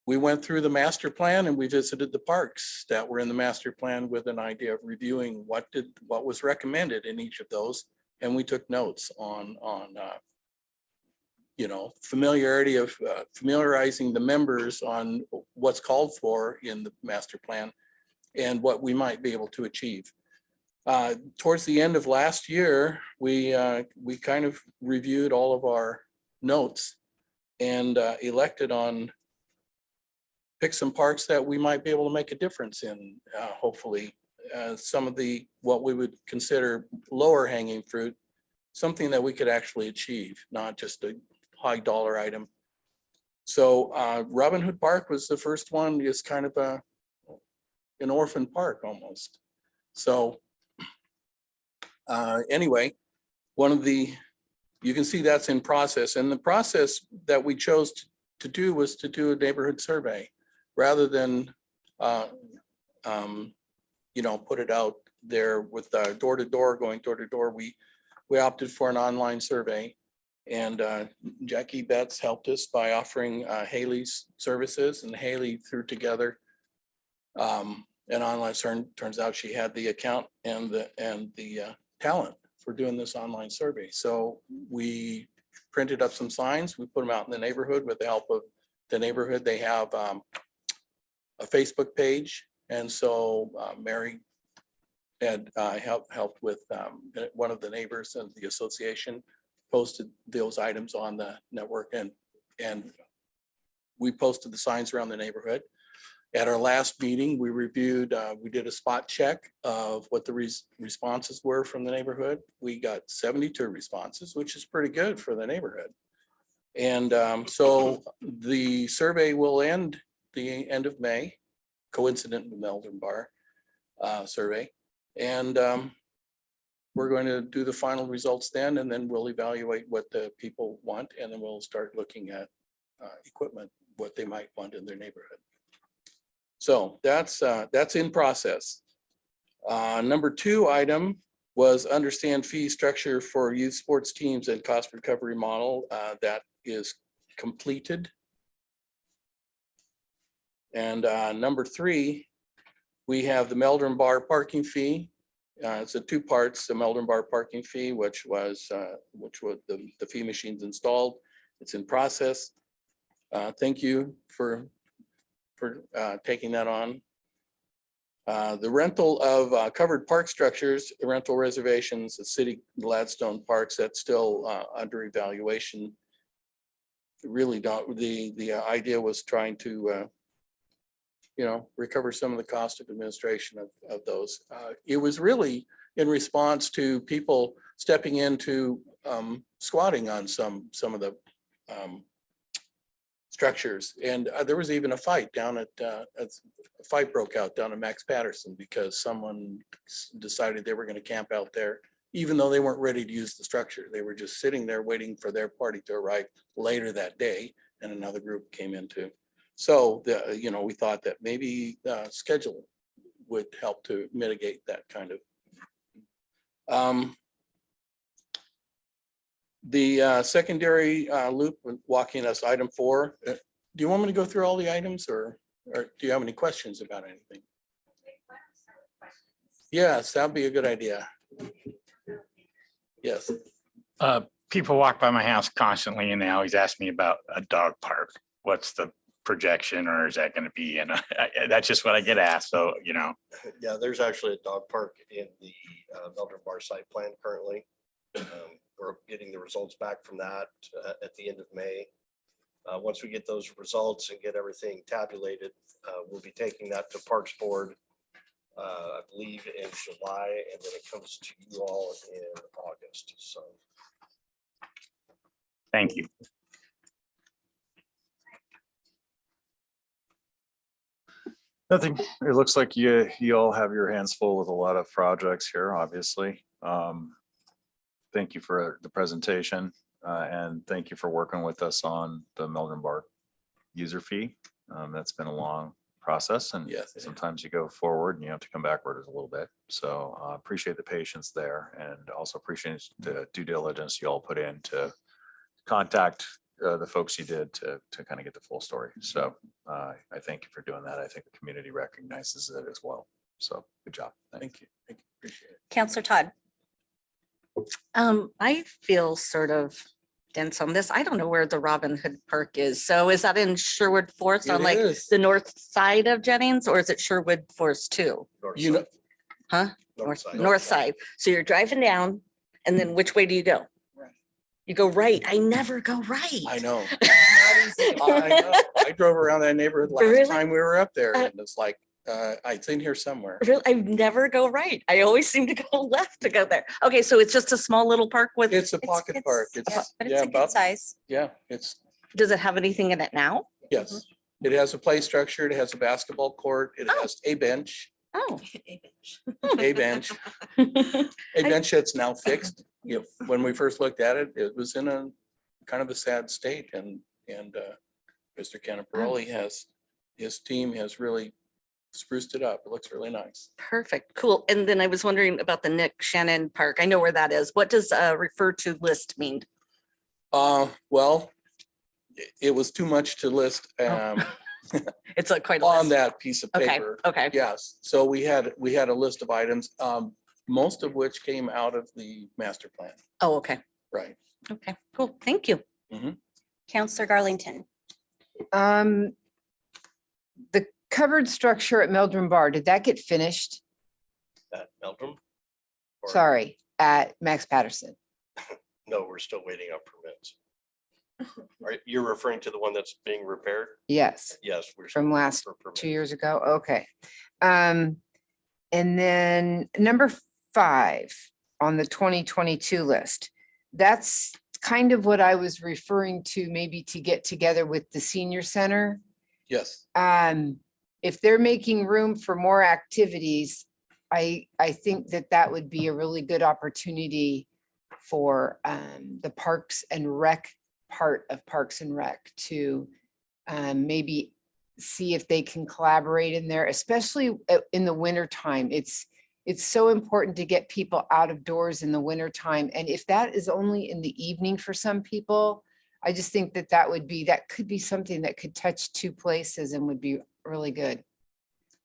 we went through the master plan and we visited the parks that were in the master plan with an idea of reviewing what was recommended in each of those, and we took notes on familiarity of familiarizing the members on what's called for in the master plan and what we might be able to achieve. Towards the end of last year, we kind of reviewed all of our notes and elected on pick some parks that we might be able to make a difference in, hopefully. Some of what we would consider lower hanging fruit, something that we could actually achieve, not just a high dollar item. So Robinhood Park was the first one, just kind of an orphan park almost. So anyway, you can see that's in process, and the process that we chose to do was to do a neighborhood survey rather than put it out there with door to door, going door to door. We opted for an online survey, and Jackie Betts helped us by offering Haley's services, and Haley threw together an online. Turns out she had the account and the talent for doing this online survey. So we printed up some signs, we put them out in the neighborhood with the help of the neighborhood. They have a Facebook page, and so Mary had helped with one of the neighbors of the association, posted those items on the network, and we posted the signs around the neighborhood. At our last meeting, we reviewed, we did a spot check of what the responses were from the neighborhood. We got 72 responses, which is pretty good for the neighborhood. And so the survey will end the end of May, coincident with the Melbourne Bar survey. And we're going to do the final results then, and then we'll evaluate what the people want, and then we'll start looking at equipment, what they might want in their neighborhood. So that's in process. Number 2 item was understand fee structure for youth sports teams and cost recovery model. That is completed. And number 3, we have the Melbourne Bar parking fee. It's a 2 parts, the Melbourne Bar parking fee, which was the fee machines installed. It's in process. Thank you for taking that on. The rental of covered park structures, rental reservations, the city Gladstone parks, that's still under evaluation. Really don't, the idea was trying to recover some of the cost of administration of those. It was really in response to people stepping into squatting on some of the structures. And there was even a fight down at, a fight broke out down at Max Patterson because someone decided they were going to camp out there, even though they weren't ready to use the structure. They were just sitting there waiting for their party to arrive later that day, and another group came into. So, we thought that maybe schedule would help to mitigate that kind of. The secondary loop walking us, item 4. Do you want me to go through all the items, or do you have any questions about anything? Yes, that'd be a good idea. Yes. People walk by my house constantly and they always ask me about a dog park. What's the projection, or is that going to be? And that's just what I get asked. So, Yeah, there's actually a dog park in the Melbourne Bar site plan currently. We're getting the results back from that at the end of May. Once we get those results and get everything tabulated, we'll be taking that to Parks Board, I believe in July, and then it comes to you all in August. So. Thank you. Nothing. It looks like you all have your hands full with a lot of projects here, obviously. Thank you for the presentation, and thank you for working with us on the Melbourne Bar user fee. That's been a long process, and yes, sometimes you go forward and you have to come backwards a little bit. So appreciate the patience there, and also appreciate the due diligence you all put in to contact the folks you did to kind of get the full story. So I thank you for doing that. I think the community recognizes it as well. So good job. Thank you. Appreciate it. Counselor Todd. I feel sort of distance on this. I don't know where the Robinhood Park is. So is that in Sherwood Forest on It like is. the north side of Jennings, or is it Sherwood Forest too? North You know, side. Huh? North side. North side. So you're driving down and then which way do you go? You go right. I never go right. I know. I know. I drove around that neighborhood Really? last time we were up there Uh, and it's like, it's in here somewhere. Really, I never go right. I always seem to go left to go there. Okay, so it's just a small little park with, It's a pocket park. yeah, It's, but yeah, it's a good about, size. yeah, it's, does it have anything in it now? yes. It has a play structure. It has a basketball court. It Oh. has a bench, Oh. a bench, a bench that's now fixed. You know, when we first looked at it, it was in a kind of a sad state and Mr. Canaparelli has, his team has really spruced it up. It looks really nice. Perfect, cool. And then I was wondering about the Nick Shannon Park. I know where that is. What does refer to list mean? Well, it was too much to list It's quite a on list. that piece of Okay, paper. okay. Yes, so we had a list of items, most of which came out of the master plan, Oh, okay, right? okay, cool. Thank you. Counselor Garlington. The covered structure at Melbourne Bar, did that get finished? At Meldrum? Or- Sorry, at Max Patterson. No, we're still waiting on permits. You're referring to the one that's being repaired? Yes, Yes. We're from still waiting last for permits. 2 years ago. Okay. And then number 5 on the 2022 list. That's kind of what I was referring to, maybe to get together with the senior center. Yes, If they're making room for more activities, I think that would be a really good opportunity for the Parks and Rec part of Parks and Rec to maybe see if they can collaborate in there, especially in the winter time. It's so important to get people out of doors in the winter time. And if that is only in the evening for some people, I just think that could be something that could touch 2 places and would be really good.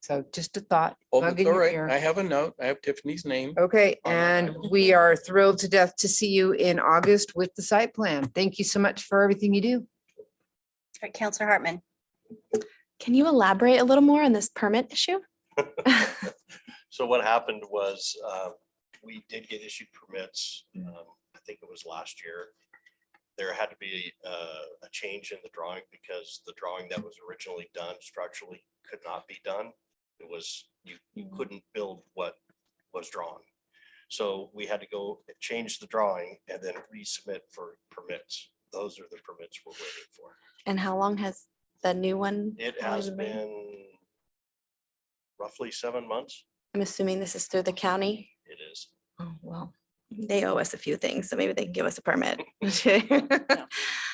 So just a thought. oh, bug that's in all your right. ear. I have a note. I have Tiffany's name. Okay, on that and item. we are thrilled to death to see you in August with the site plan. Thank you so much for everything you do. All right, Counselor Hartman. Can you elaborate a little more on this permit issue? So what happened was, we did get issued permits, I think it was last year. There had to be a change in the drawing because the drawing that was originally done structurally could not be done. It was, you couldn't build what was drawn. So we had to go change the drawing and then resubmit for permits. Those are the permits we're waiting for. And how long has the new one? It only has been waiting? been roughly 7 months. I'm assuming this is through the county. It is. Oh, well, they owe us a few things, so maybe they can give us a permit.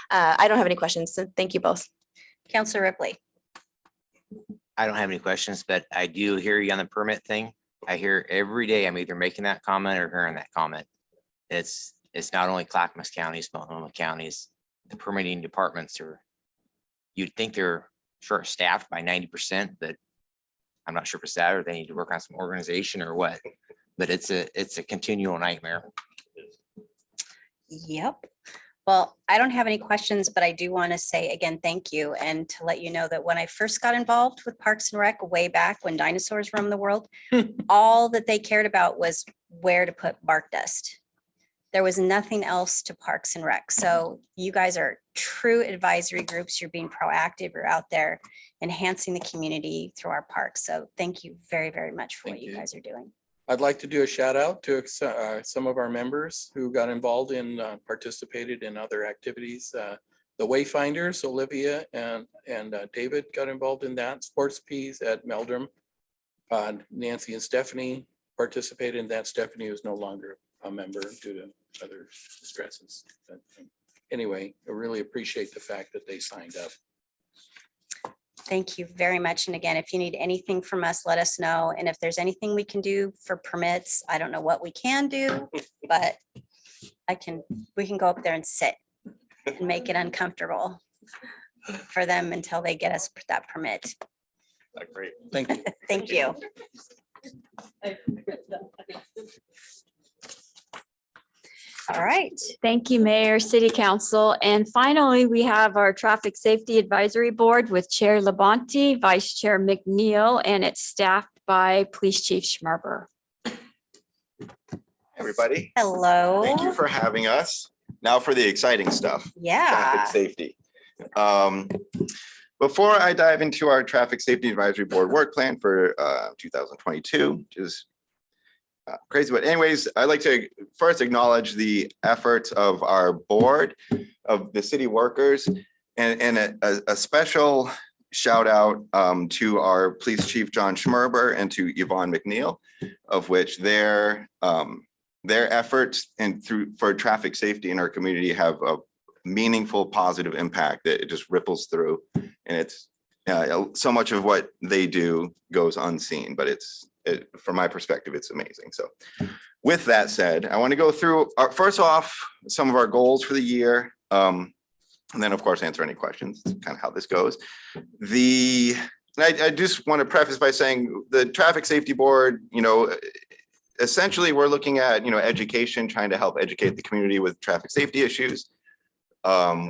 I don't have any questions, so thank you both. Counselor Ripley. I don't have any questions, but I do hear you on the permit thing. I hear every day I'm either making that comment or hearing that comment. It's not only Clackamas County, it's Multnomah counties. The permitting departments are, you'd think they're short-staffed by 90%, but I'm not sure if it's that or they need to work on some organization or what. But it's a continual nightmare. Yep. Well, I don't have any questions, but I do want to say again, thank you. And to let you know that when I first got involved with Parks and Rec way back when dinosaurs roamed the world, all that they cared about was where to put bark dust. There was nothing else to Parks and Rec. So you guys are true advisory groups. You're being proactive. You're out there enhancing the community through our parks. So thank you very, very much for what Thank you you. guys are doing. I'd like to do a shout out to some of our members who got involved in, participated in other activities. The Wayfinders, Olivia and David got involved in that. Sports Peas at Meldrum. Nancy and Stephanie participated in that. Stephanie is no longer a member due to other stresses. But anyway, I really appreciate the fact that they signed up. Thank you very much. And again, if you need anything from us, let us know. And if there's anything we can do for permits, I don't know what we can do, but we can go up there and sit and make it uncomfortable for them until they get us that permit. Great. Thank you. Thank you. All right. Thank you, Mayor, City Council. And finally, we have our Traffic Safety Advisory Board with Chair Labonte, Vice Chair McNeil, and it's staffed by Police Chief Schmerber. Everybody, Hello. thank you for having us. Now for the exciting stuff. Yeah. Traffic safety. Before I dive into our Traffic Safety Advisory Board work plan for 2022, which is crazy, but anyways, I'd like to first acknowledge the efforts of our board, of the city workers, and a special shout out to our Police Chief John Schmerber and to Yvonne McNeil, of which their efforts and for traffic safety in our community have a meaningful positive impact that it just ripples through, and it's so much of what they do goes unseen, but from my perspective, it's amazing. So with that said, I want to go through first off some of our goals for the year, and then of course answer any questions. It's kind of how this goes. I just want to preface by saying the Traffic Safety Board, essentially we're looking at education, trying to help educate the community with traffic safety issues.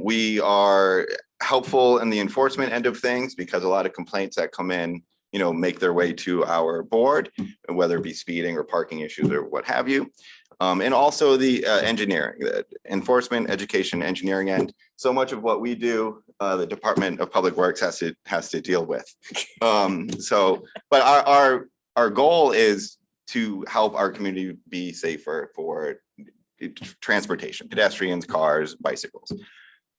We are helpful in the enforcement end of things because a lot of complaints that come in, make their way to our board, whether it be speeding or parking issues or what have you. And also the engineering, the enforcement, education, engineering end. So much of what we do, the Department of Public Works has to deal with. But our goal is to help our community be safer for transportation, pedestrians, cars, bicycles.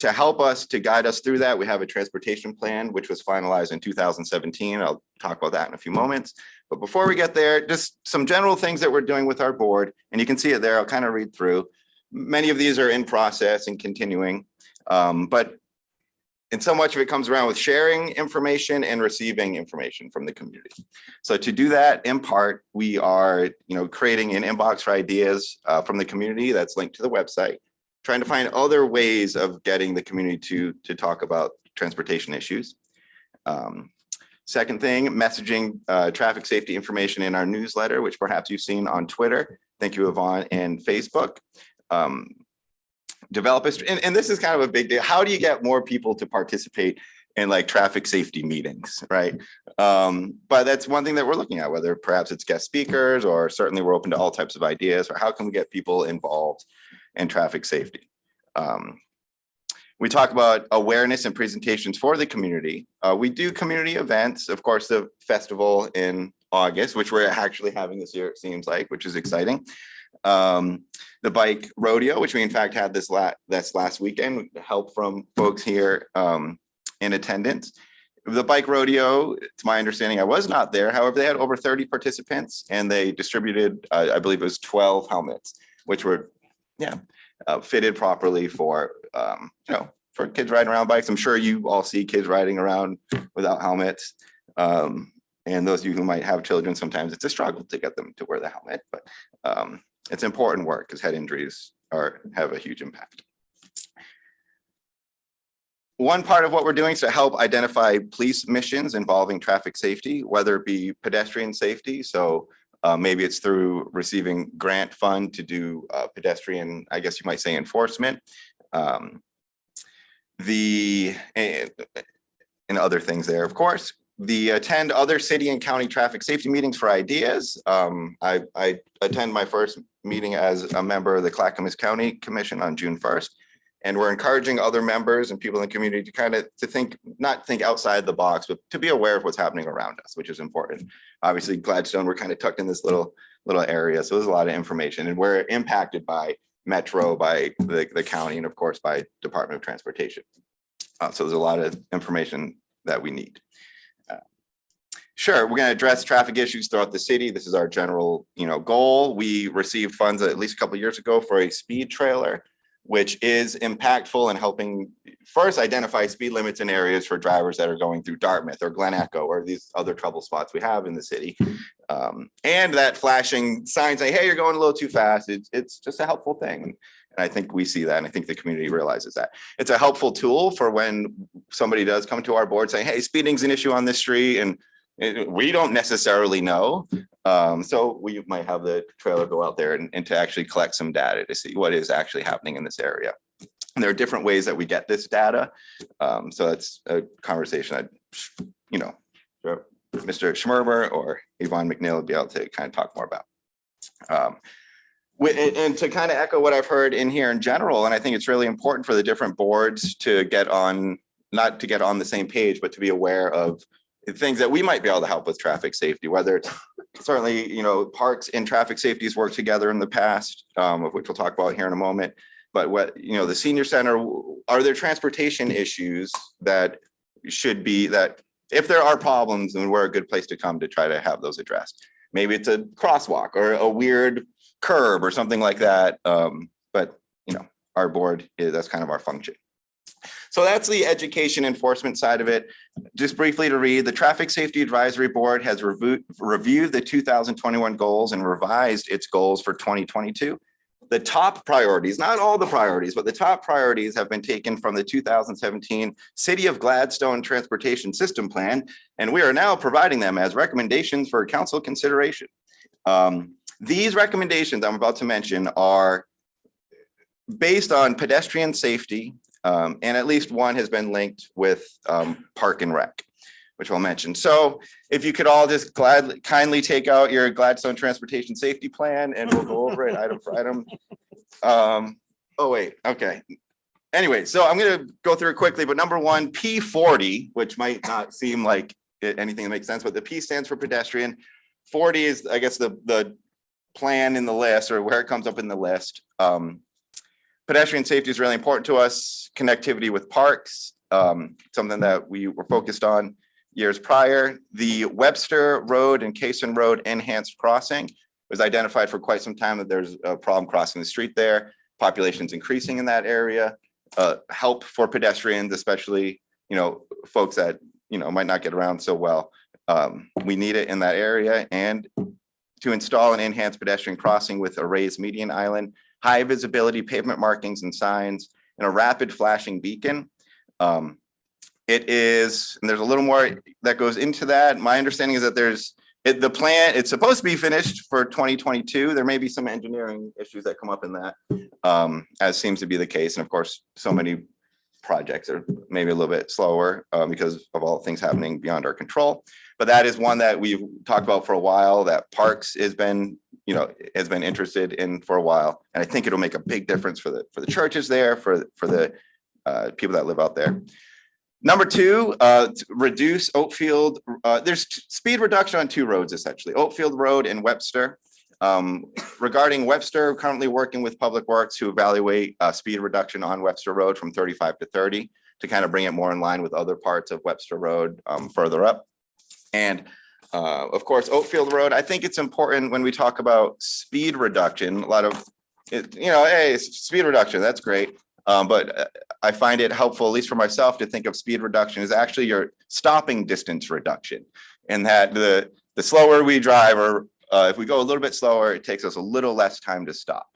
To help us, to guide us through that, we have a transportation plan, which was finalized in 2017. I'll talk about that in a few moments. But before we get there, just some general things that we're doing with our board, and you can see it there. I'll kind of read through. Many of these are in process and continuing, but and so much of it comes around with sharing information and receiving information from the community. So to do that, in part, we are creating an inbox for ideas from the community that's linked to the website, trying to find other ways of getting the community to talk about transportation issues. Second thing, messaging traffic safety information in our newsletter, which perhaps you've seen on Twitter. Thank you, Yvonne, and Facebook. Develop and this is kind of a big deal. How do you get more people to participate in like traffic safety meetings, right? But that's one thing that we're looking at, whether perhaps it's guest speakers, or certainly we're open to all types of ideas, or how can we get people involved in traffic safety? We talk about awareness and presentations for the community. We do community events, of course, the festival in August, which we're actually having this year, it seems like, which is exciting. The bike rodeo, which we in fact had this last weekend, with help from folks here in attendance. The bike rodeo, to my understanding, I was not there. However, they had over 30 participants and they distributed, I believe it was 12 helmets, which were, fitted properly for, for kids riding around bikes. I'm sure you all see kids riding around without helmets. And those of you who might have children, sometimes it's a struggle to get them to wear the helmet, but it's important work because head injuries have a huge impact. One part of what we're doing is to help identify police missions involving traffic safety, whether it be pedestrian safety. So maybe it's through receiving grant fund to do pedestrian, I guess you might say, enforcement. And other things there, of course. Attend other city and county traffic safety meetings for ideas. I attend my first meeting as a member of the Clackamas County Commission on June 1st. And we're encouraging other members and people in the community to kind of not think outside the box, but to be aware of what's happening around us, which is important. Obviously, Gladstone, we're kind of tucked in this little area. So there's a lot of information, and we're impacted by Metro, by the county, and of course by Department of Transportation. So there's a lot of information that we need. Sure, we're going to address traffic issues throughout the city. This is our general, goal. We received funds at least a couple of years ago for a speed trailer, which is impactful in helping first identify speed limits in areas for drivers that are going through Dartmouth or Glen Echo or these other trouble spots we have in the city. And that flashing sign saying, hey, you're going a little too fast. It's just a helpful thing. And I think we see that, and I think the community realizes that. It's a helpful tool for when somebody does come to our board saying, hey, speeding's an issue on this street, and We don't necessarily know. So we might have the trailer go out there and to actually collect some data to see what is actually happening in this area. And there are different ways that we get this data. So it's a conversation that, you know, Mr. Schmerber or Yvonne McNeil would be able to kind of talk more about. And to kind of echo what I've heard in here in general, and I think it's really important for the different boards to get on, not to get on the same page, but to be aware of things that we might be able to help with traffic safety, whether it's certainly, you know, parks and traffic safeties worked together in the past, of which we'll talk about here in a moment. But what, you know, the senior center, are there transportation issues that should be, that if there are problems, then we're a good place to come to try to have those addressed. Maybe it's a crosswalk or a weird curb or something like that. But, you know, our board is, that's kind of our function. So that's the education enforcement side of it. Just briefly to read, the Traffic Safety Advisory Board has reviewed the 2021 goals and revised its goals for 2022. The top priorities, not all the priorities, but the top priorities have been taken from the 2017 City of Gladstone Transportation System Plan, and we are now providing them as recommendations for council consideration. These recommendations I'm about to mention are based on pedestrian safety, and at least one has been linked with Park and Rec, which I'll mention. So if you could all just kindly take out your Gladstone Transportation Safety Plan and we'll go over it item for item. Oh, wait, okay. Anyway, so I'm gonna go through it quickly, but number one, P40, which might not seem like anything that makes sense, but the P stands for pedestrian. 40 is, I guess, the plan in the list or where it comes up in the list. Pedestrian safety is really important to us. Connectivity with parks, something that we were focused on years prior. The Webster Road and Cason Road enhanced crossing was identified for quite some time that there's a problem crossing the street there. Population's increasing in that area. Help for pedestrians, especially, you know, folks that, you know, might not get around so well. We need it in that area, and to install an enhanced pedestrian crossing with a raised median island, high visibility pavement markings and signs, and a rapid flashing beacon. It is, and there's a little more that goes into that. My understanding is that the plan, it's supposed to be finished for 2022. There may be some engineering issues that come up in that, as seems to be the case. And of course, so many projects are maybe a little bit slower because of all things happening beyond our control. But that is one that we've talked about for a while, that Parks has been, you know, has been interested in for a while. And I think it'll make a big difference for the churches there, for the people that live out there. Number two, reduce Oakfield. There's speed reduction on two roads, essentially, Oakfield Road and Webster. Regarding Webster, currently working with Public Works to evaluate speed reduction on Webster Road from 35 to 30 to kind of bring it more in line with other parts of Webster Road further up. And of course, Oakfield Road, I think it's important when we talk about speed reduction, a lot of, you know, hey, speed reduction, that's great. But I find it helpful, at least for myself, to think of speed reduction as actually your stopping distance reduction. And that the slower we drive, or if we go a little bit slower, it takes us a little less time to stop.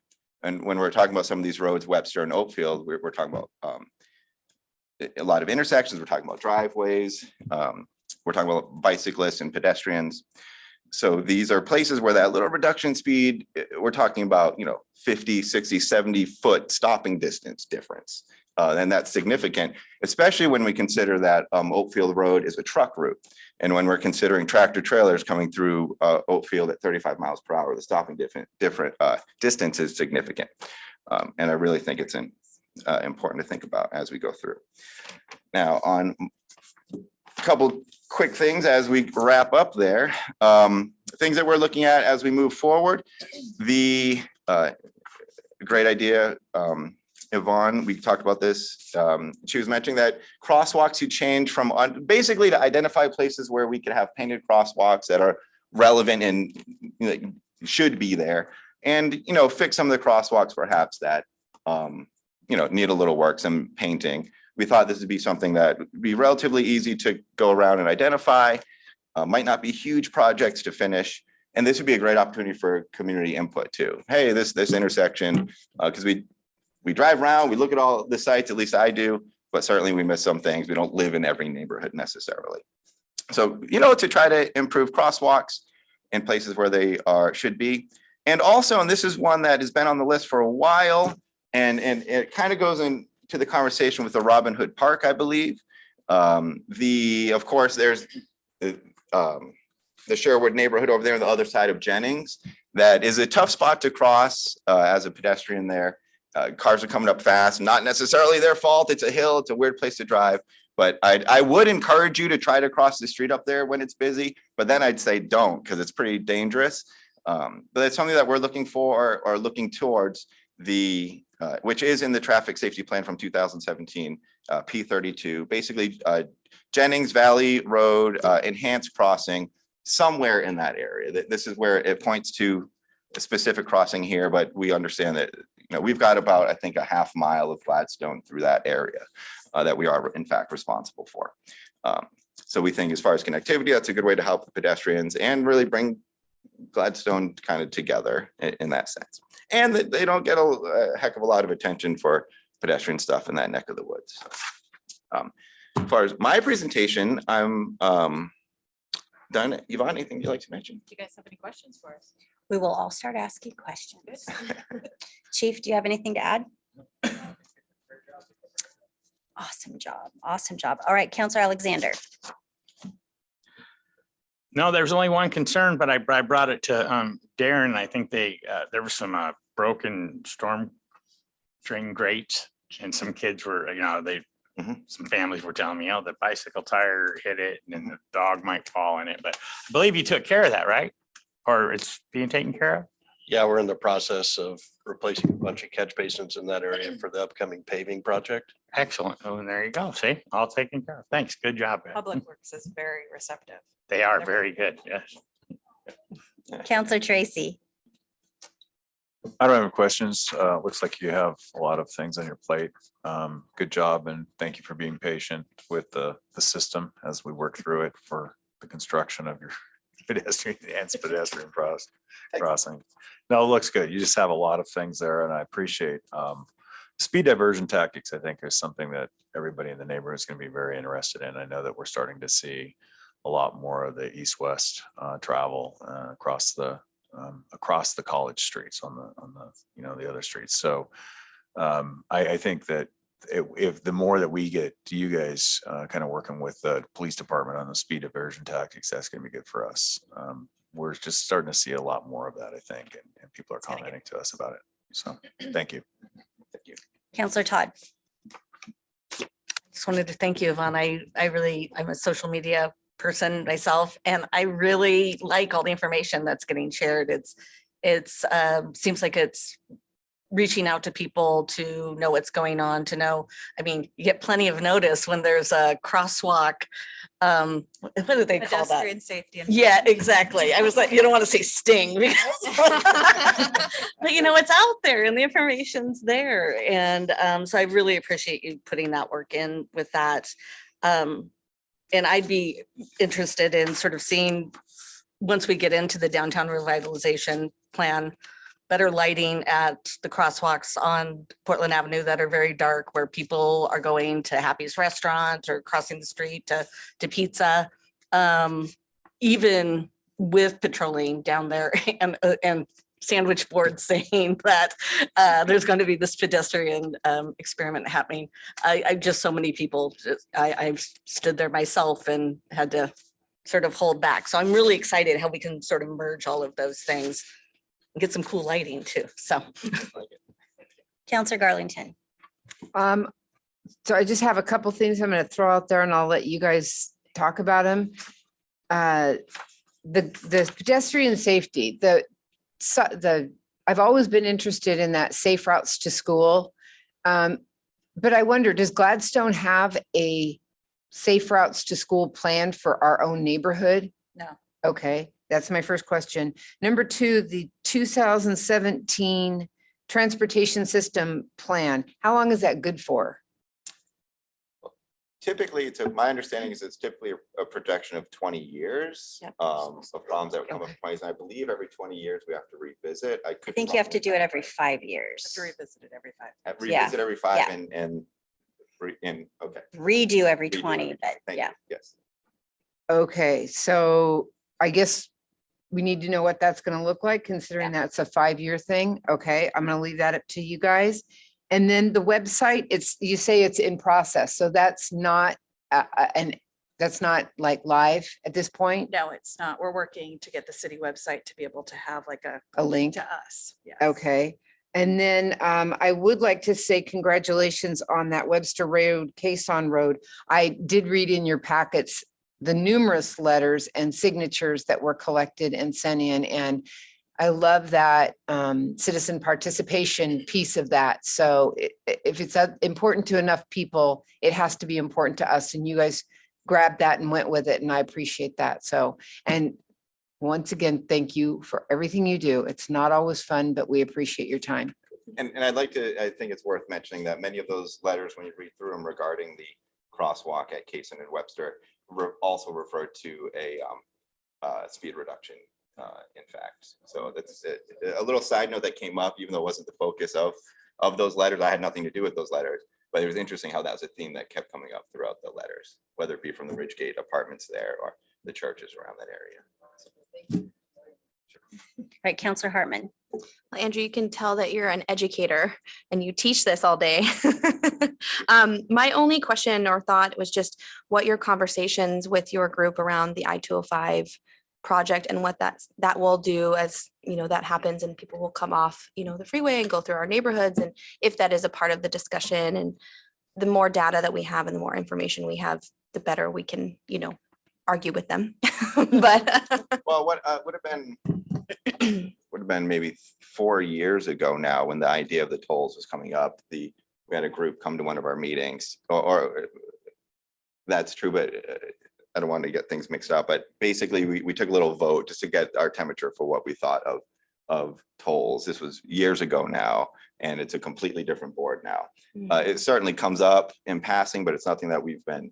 And when we're talking about some of these roads, Webster and Oakfield, we're talking about a lot of intersections, we're talking about driveways, we're talking about bicyclists and pedestrians. So these are places where that little reduction speed, we're talking about, you know, 50, 60, 70 foot stopping distance difference. And that's significant, especially when we consider that Oakfield Road is a truck route. And when we're considering tractor trailers coming through Oakfield at 35 miles per hour, the stopping distance is significant. And I really think it's important to think about as we go through. Now, on a couple quick things as we wrap up there. Things that we're looking at as we move forward. The great idea, Yvonne, we talked about this. She was mentioning that crosswalks you change from basically to identify places where we could have painted crosswalks that are relevant and, you know, should be there, and, you know, fix some of the crosswalks perhaps that you know, need a little work, some painting. We thought this would be something that would be relatively easy to go around and identify, might not be huge projects to finish. And this would be a great opportunity for community input too. Hey, this intersection, because we drive around, we look at all the sites, at least I do, but certainly we miss some things. We don't live in every neighborhood necessarily. So, to try to improve crosswalks in places where they should be. And also, and this is one that has been on the list for a while, and it kind of goes into the conversation with the Robinhood Park, I believe. Of course, there's the Sherwood neighborhood over there on the other side of Jennings. That is a tough spot to cross as a pedestrian there. Cars are coming up fast, not necessarily their fault. It's a hill, it's a weird place to drive. But I would encourage you to try to cross the street up there when it's busy, but then I'd say don't, because it's pretty dangerous. But it's something that we're looking for or looking towards which is in the traffic safety plan from 2017, P32, basically Jennings Valley Road, enhanced crossing somewhere in that area. This is where it points to a specific crossing here, but we understand that we've got about, I think, a half mile of Gladstone through that area that we are in fact responsible for. So we think as far as connectivity, that's a good way to help the pedestrians and really bring Gladstone kind of together in that sense. And they don't get a heck of a lot of attention for pedestrian stuff in that neck of the woods. So, as far as my presentation, I'm done. Yvonne, anything you'd like to mention? Do you guys have any questions for us? We will all start asking questions. Chief, do you have anything to add? Awesome job. Awesome job. All right, Counselor Alexander. No, there's only one concern, but I brought it to Darren. I think there was some broken storm drain grates, and some kids were, some families were telling me, the bicycle tire hit it and the dog might fall in it. But I believe you took care of that, right? Or it's being taken care of? Yeah, we're in the process of replacing a bunch of catch basins in that area for the upcoming paving project. Excellent. Oh, and there you go. See, all taken care of. Thanks. Good job. Ed. Public Works is very receptive. They are very good. Yes. Counselor Tracy. I don't have any questions. Looks like you have a lot of things on your plate. Good job, and thank you for being patient with the system as we work through it for the construction of your pedestrian crossing. No, it looks good. You just have a lot of things there, and I appreciate speed diversion tactics. I think is something that everybody in the neighborhood is going to be very interested in. I know that we're starting to see a lot more of the east-west travel across the college streets on the other streets. So I think that if the more that we get to you guys kind of working with the police department on the speed diversion tactics, that's going to be good for us. We're just starting to see a lot more of that, I think, and people are commenting to us about it. So thank you. Thank you. Counselor Todd. Just wanted to thank you, Yvonne. I'm a social media person myself, and I really like all the information that's getting shared. It's seems like it's reaching out to people to know what's going on, to know, you get plenty of notice when there's a crosswalk. What do they call that? Pedestrian Safety. Yeah, exactly. I was like, you don't want to say sting, because but it's out there and the information's there. And so I really appreciate you putting that work in with that. And I'd be interested in sort of seeing, once we get into the downtown revitalization plan, better lighting at the crosswalks on Portland Avenue that are very dark, where people are going to Happy's Restaurant or crossing the street to pizza. Even with patrolling down there and sandwich boards saying that there's going to be this pedestrian experiment happening. I just, so many people, I've stood there myself and had to sort of hold back. So I'm really excited how we can sort of merge all of those things and get some cool lighting too. So. Counselor Garlington. So I just have a couple things I'm going to throw out there, and I'll let you guys talk about them. The pedestrian safety, I've always been interested in that safe routes to school. But I wonder, does Gladstone have a safe routes to school plan for our own neighborhood? No. Okay, that's my first question. Number two, the 2017 transportation system plan, how long is that good for? Typically, my understanding is it's typically a projection of 20 years. Yep. Of problems that come up in 20s. And I believe every 20 years we have to revisit. I think you have to do it every 5 years. To revisit it every 5. Revisit every 5 Yeah. and okay. Redo every Redo 20, every but 20. Thank yeah. you. Yes. Okay, so I guess we need to know what that's gonna look like, considering that's a 5-year thing. Okay, I'm gonna leave that up to you guys. And then the website, you say it's in process, so that's not, that's not like live at this point? No, it's not. We're working to get the city website to be able to have like A link? to us. Yes. Okay, and then I would like to say congratulations on that Webster Road, Caisson Road. I did read in your packets the numerous letters and signatures that were collected and sent in, and I love that citizen participation piece of that. So if it's important to enough people, it has to be important to us, and you guys grabbed that and went with it, and I appreciate that. So, and once again, thank you for everything you do. It's not always fun, but we appreciate your time. And I'd like to, I think it's worth mentioning that many of those letters, when you read through them regarding the crosswalk at Caisson and Webster, also referred to a speed reduction, in fact. So that's a little side note that came up, even though it wasn't the focus of those letters. I had nothing to do with those letters, but it was interesting how that was a theme that kept coming up throughout the letters, whether it be from the Ridgegate apartments there or the churches around that area. Right, Counselor Hartman. Well, Andrew, you can tell that you're an educator and you teach this all day. My only question or thought was just what your conversations with your group around the I-205 project and what that will do as, you know, that happens and people will come off, you know, the freeway and go through our neighborhoods. And if that is a part of the discussion, and the more data that we have and the more information we have, the better we can, you know, argue with them. But well, what would have been maybe 4 years ago now, when the idea of the tolls was coming up, we had a group come to one of our meetings, or that's true, but I don't want to get things mixed up, but basically we took a little vote just to get our temperature for what we thought of tolls. This was years ago now, and it's a completely different board now. It certainly comes up in passing, but it's nothing that we've been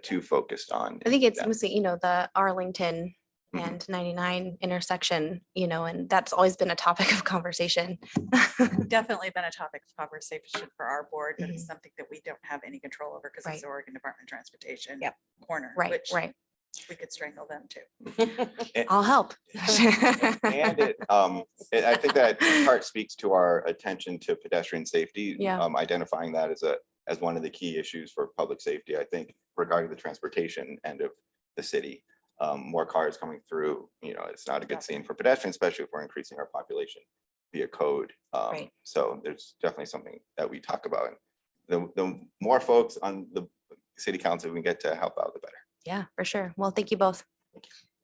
too focused on. I think it's mostly, you know, the Arlington and 99 intersection, you know, and that's always been a topic of conversation. Definitely been a topic of conversation for our board, but it's something that we don't have any control over because it's the Oregon Department of Transportation corner. Right, which right. We could strangle them too. I'll help. And I think that in part speaks to our attention to pedestrian safety, identifying that as one of the key issues for public safety. I think regarding the transportation end of the city, more cars coming through, you know, it's not a good scene for pedestrians, especially if we're increasing our population via code. So there's definitely something that we talk about. And the more folks on the city council we can get to help out, the better. Yeah, for sure. Well, thank you both.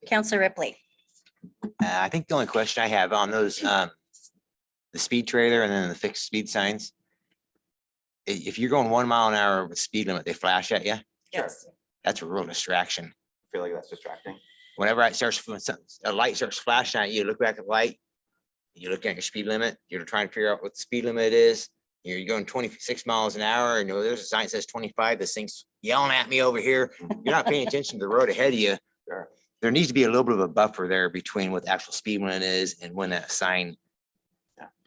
Counselor Ripley. I think the only question I have on those, the speed trailer and then the fixed speed signs, if you're going 1 mile an hour with speed limit, they flash at you. Yes. That's a real distraction. I feel like that's distracting. Whenever a light starts flashing at you, you look back at the light, you look at your speed limit, you're trying to figure out what the speed limit is. You're going 26 miles an hour, and you know, there's a sign that says 25. This thing's yelling at me over here. You're not paying attention to the road ahead of you. There needs to be a little bit of a buffer there between what the actual speed limit is and when that sign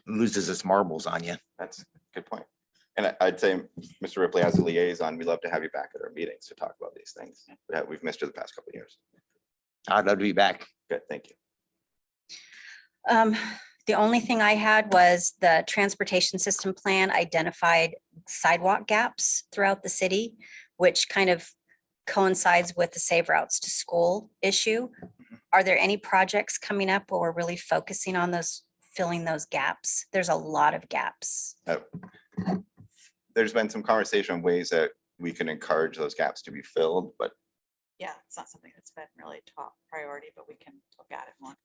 loses its marbles on you. That's a good point. And I'd say, Mr. Ripley, as a liaison, we'd love to have you back at our meetings to talk about these things. We've missed you the past couple of years. I'd love to be back. Good, thank you. The only thing I had was the transportation system plan identified sidewalk gaps throughout the city, which kind of coincides with the Save Routes to School issue. Are there any projects coming up where we're really focusing on those, filling those gaps? There's a lot of gaps. There's been some conversation on ways that we can encourage those gaps to be filled, but Yeah, it's not something that's been really top priority, but we can look at it more.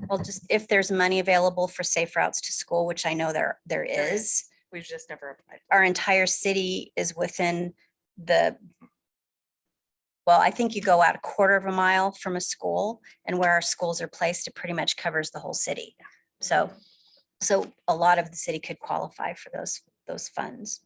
Well, just if there's money available for Safe Routes to School, which I know there is. We've just never applied. Our entire city is within the, well, I think you go out 1/4 mile from a school, and where our schools are placed, it pretty much covers the whole city. So a lot of the city could qualify for those funds.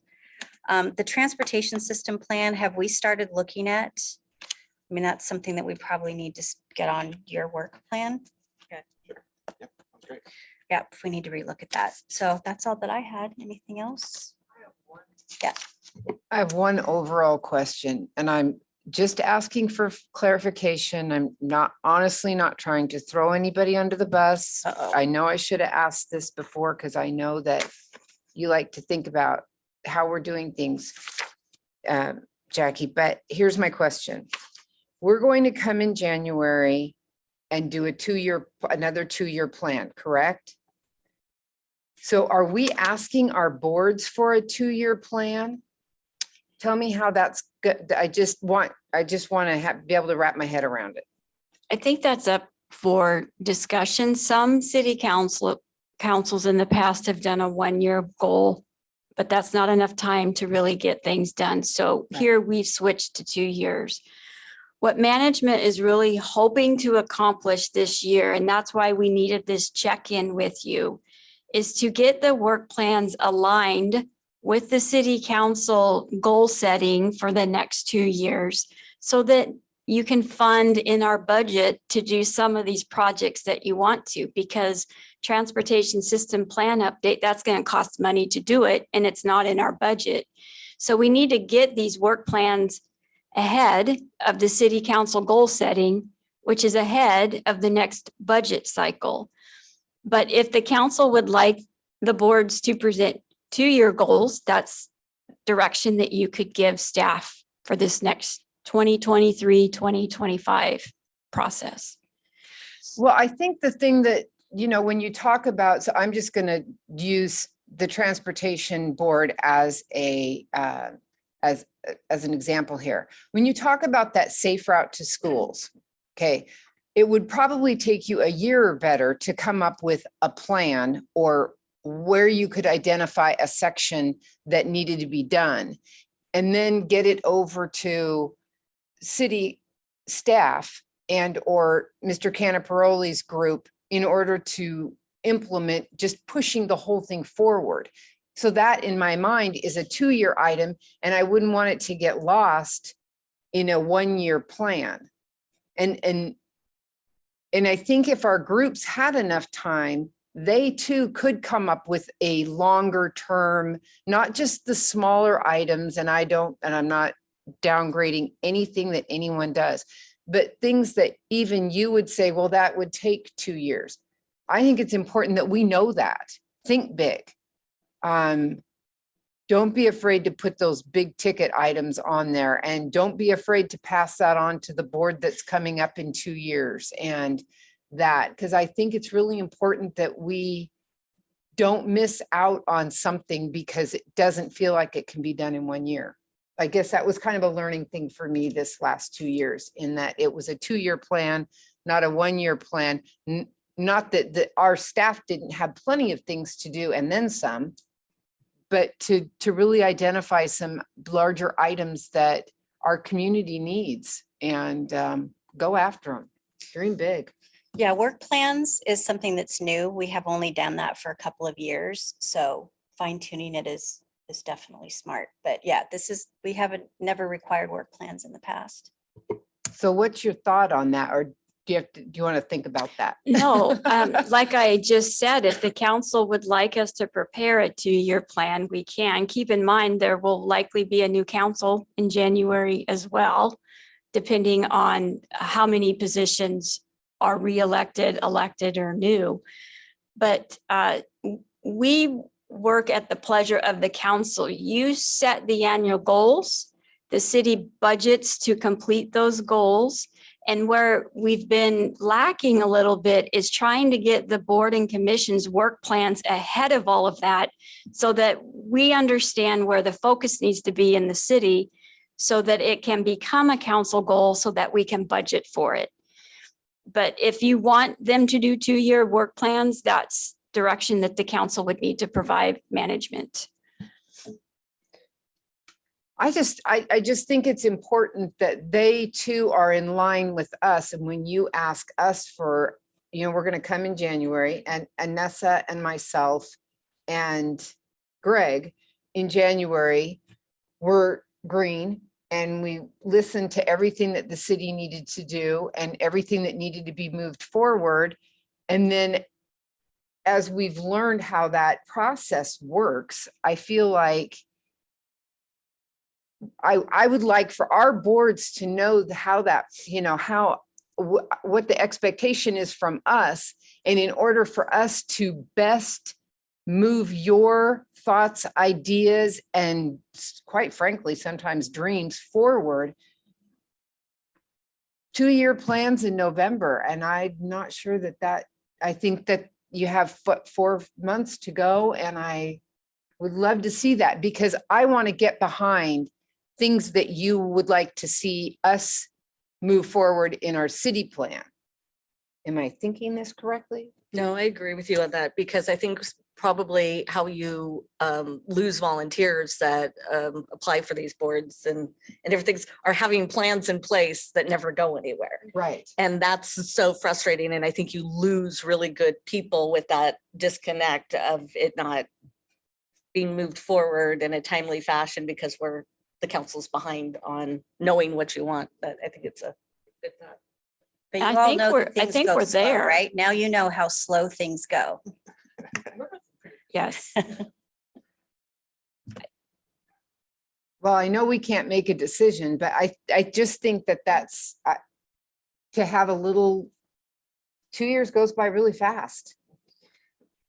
The transportation system plan, have we started looking at? I mean, that's something that we probably need to get on your work plan. Okay. Sure. Yep, that's great. Yeah, if we need to relook at that. So that's all that I had. Anything else? Yeah. I have one overall question, and I'm just asking for clarification. I'm not, honestly not trying to throw anybody under the bus. Uh-oh. I know I should have asked this before because I know that you like to think about how we're doing things, Jackie, but here's my question. We're going to come in January and do another 2-year plan, correct? So are we asking our boards for a 2-year plan? Tell me how that's good. I just want to be able to wrap my head around it. I think that's up for discussion. Some city councils in the past have done a 1-year goal, but that's not enough time to really get things done. So here we've switched to 2 years. What management is really hoping to accomplish this year, and that's why we needed this check-in with you, is to get the work plans aligned with the city council goal setting for the next 2 years so that you can fund in our budget to do some of these projects that you want to, because transportation system plan update, that's going to cost money to do it, and it's not in our budget. So we need to get these work plans ahead of the city council goal setting, which is ahead of the next budget cycle. But if the council would like the boards to present 2-year goals, that's direction that you could give staff for this next 2023, 2025 process. Well, I think the thing that, when you talk about, so I'm just going to use the transportation board as as an example here. When you talk about that safe route to schools, okay, it would probably take you a year or better to come up with a plan or where you could identify a section that needed to be done and then get it over to city staff and or Mr. Canaparoli's group in order to implement just pushing the whole thing forward. So that in my mind is a 2-year item, and I wouldn't want it to get lost in a 1-year plan. And I think if our groups had enough time, they too could come up with a longer term, not just the smaller items. And I'm not downgrading anything that anyone does, but things that even you would say, well, that would take 2 years. I think it's important that we know that. Think big. Don't be afraid to put those big ticket items on there, and don't be afraid to pass that on to the board that's coming up in 2 years. And that, because I think it's really important that we don't miss out on something because it doesn't feel like it can be done in 1 year. I guess that was kind of a learning thing for me this last 2 years, in that it was a 2-year plan, not a 1-year plan. Not that our staff didn't have plenty of things to do and then some, but to really identify some larger items that our community needs and go after them. Dream big. Yeah, work plans is something that's new. We have only done that for a couple of years. So fine tuning it is definitely smart. But yeah, we haven't never required work plans in the past. So what's your thought on that? Or do you want to think about that? No, like I just said, if the council would like us to prepare a 2-year plan, we can. Keep in mind, there will likely be a new council in January as well, depending on how many positions are re-elected, elected, or new. But we work at the pleasure of the council. You set the annual goals, the city budgets to complete those goals. And where we've been lacking a little bit is trying to get the board and commission's work plans ahead of all of that so that we understand where the focus needs to be in the city so that it can become a council goal so that we can budget for it. But if you want them to do 2-year work plans, that's direction that the council would need to provide management. I just think it's important that they too are in line with us. And when you ask us for, we're going to come in January, and Anessa and myself and Greg in January, we're green and we listened to everything that the city needed to do and everything that needed to be moved forward. And then as we've learned how that process works, I feel like I would like for our boards to know how that, how, what the expectation is from us. And in order for us to best move your thoughts, ideas, and quite frankly, sometimes dreams forward, 2-year plans in November. And I'm not sure I think that you have 4 months to go. And I would love to see that because I want to get behind things that you would like to see us move forward in our city plan. Am I thinking this correctly? No, I agree with you on that because I think probably how you lose volunteers that apply for these boards and everything's are having plans in place that never go anywhere. Right. And that's so frustrating. And I think you lose really good people with that disconnect of it not being moved forward in a timely fashion because the council's behind on knowing what you want. But I think it's a good thought. But you I all think know we're- that I things think go we're slow, there. right? Now you know how slow things go. Yes. Well, I know we can't make a decision, but I just think that's to have a little, 2 years goes by really fast.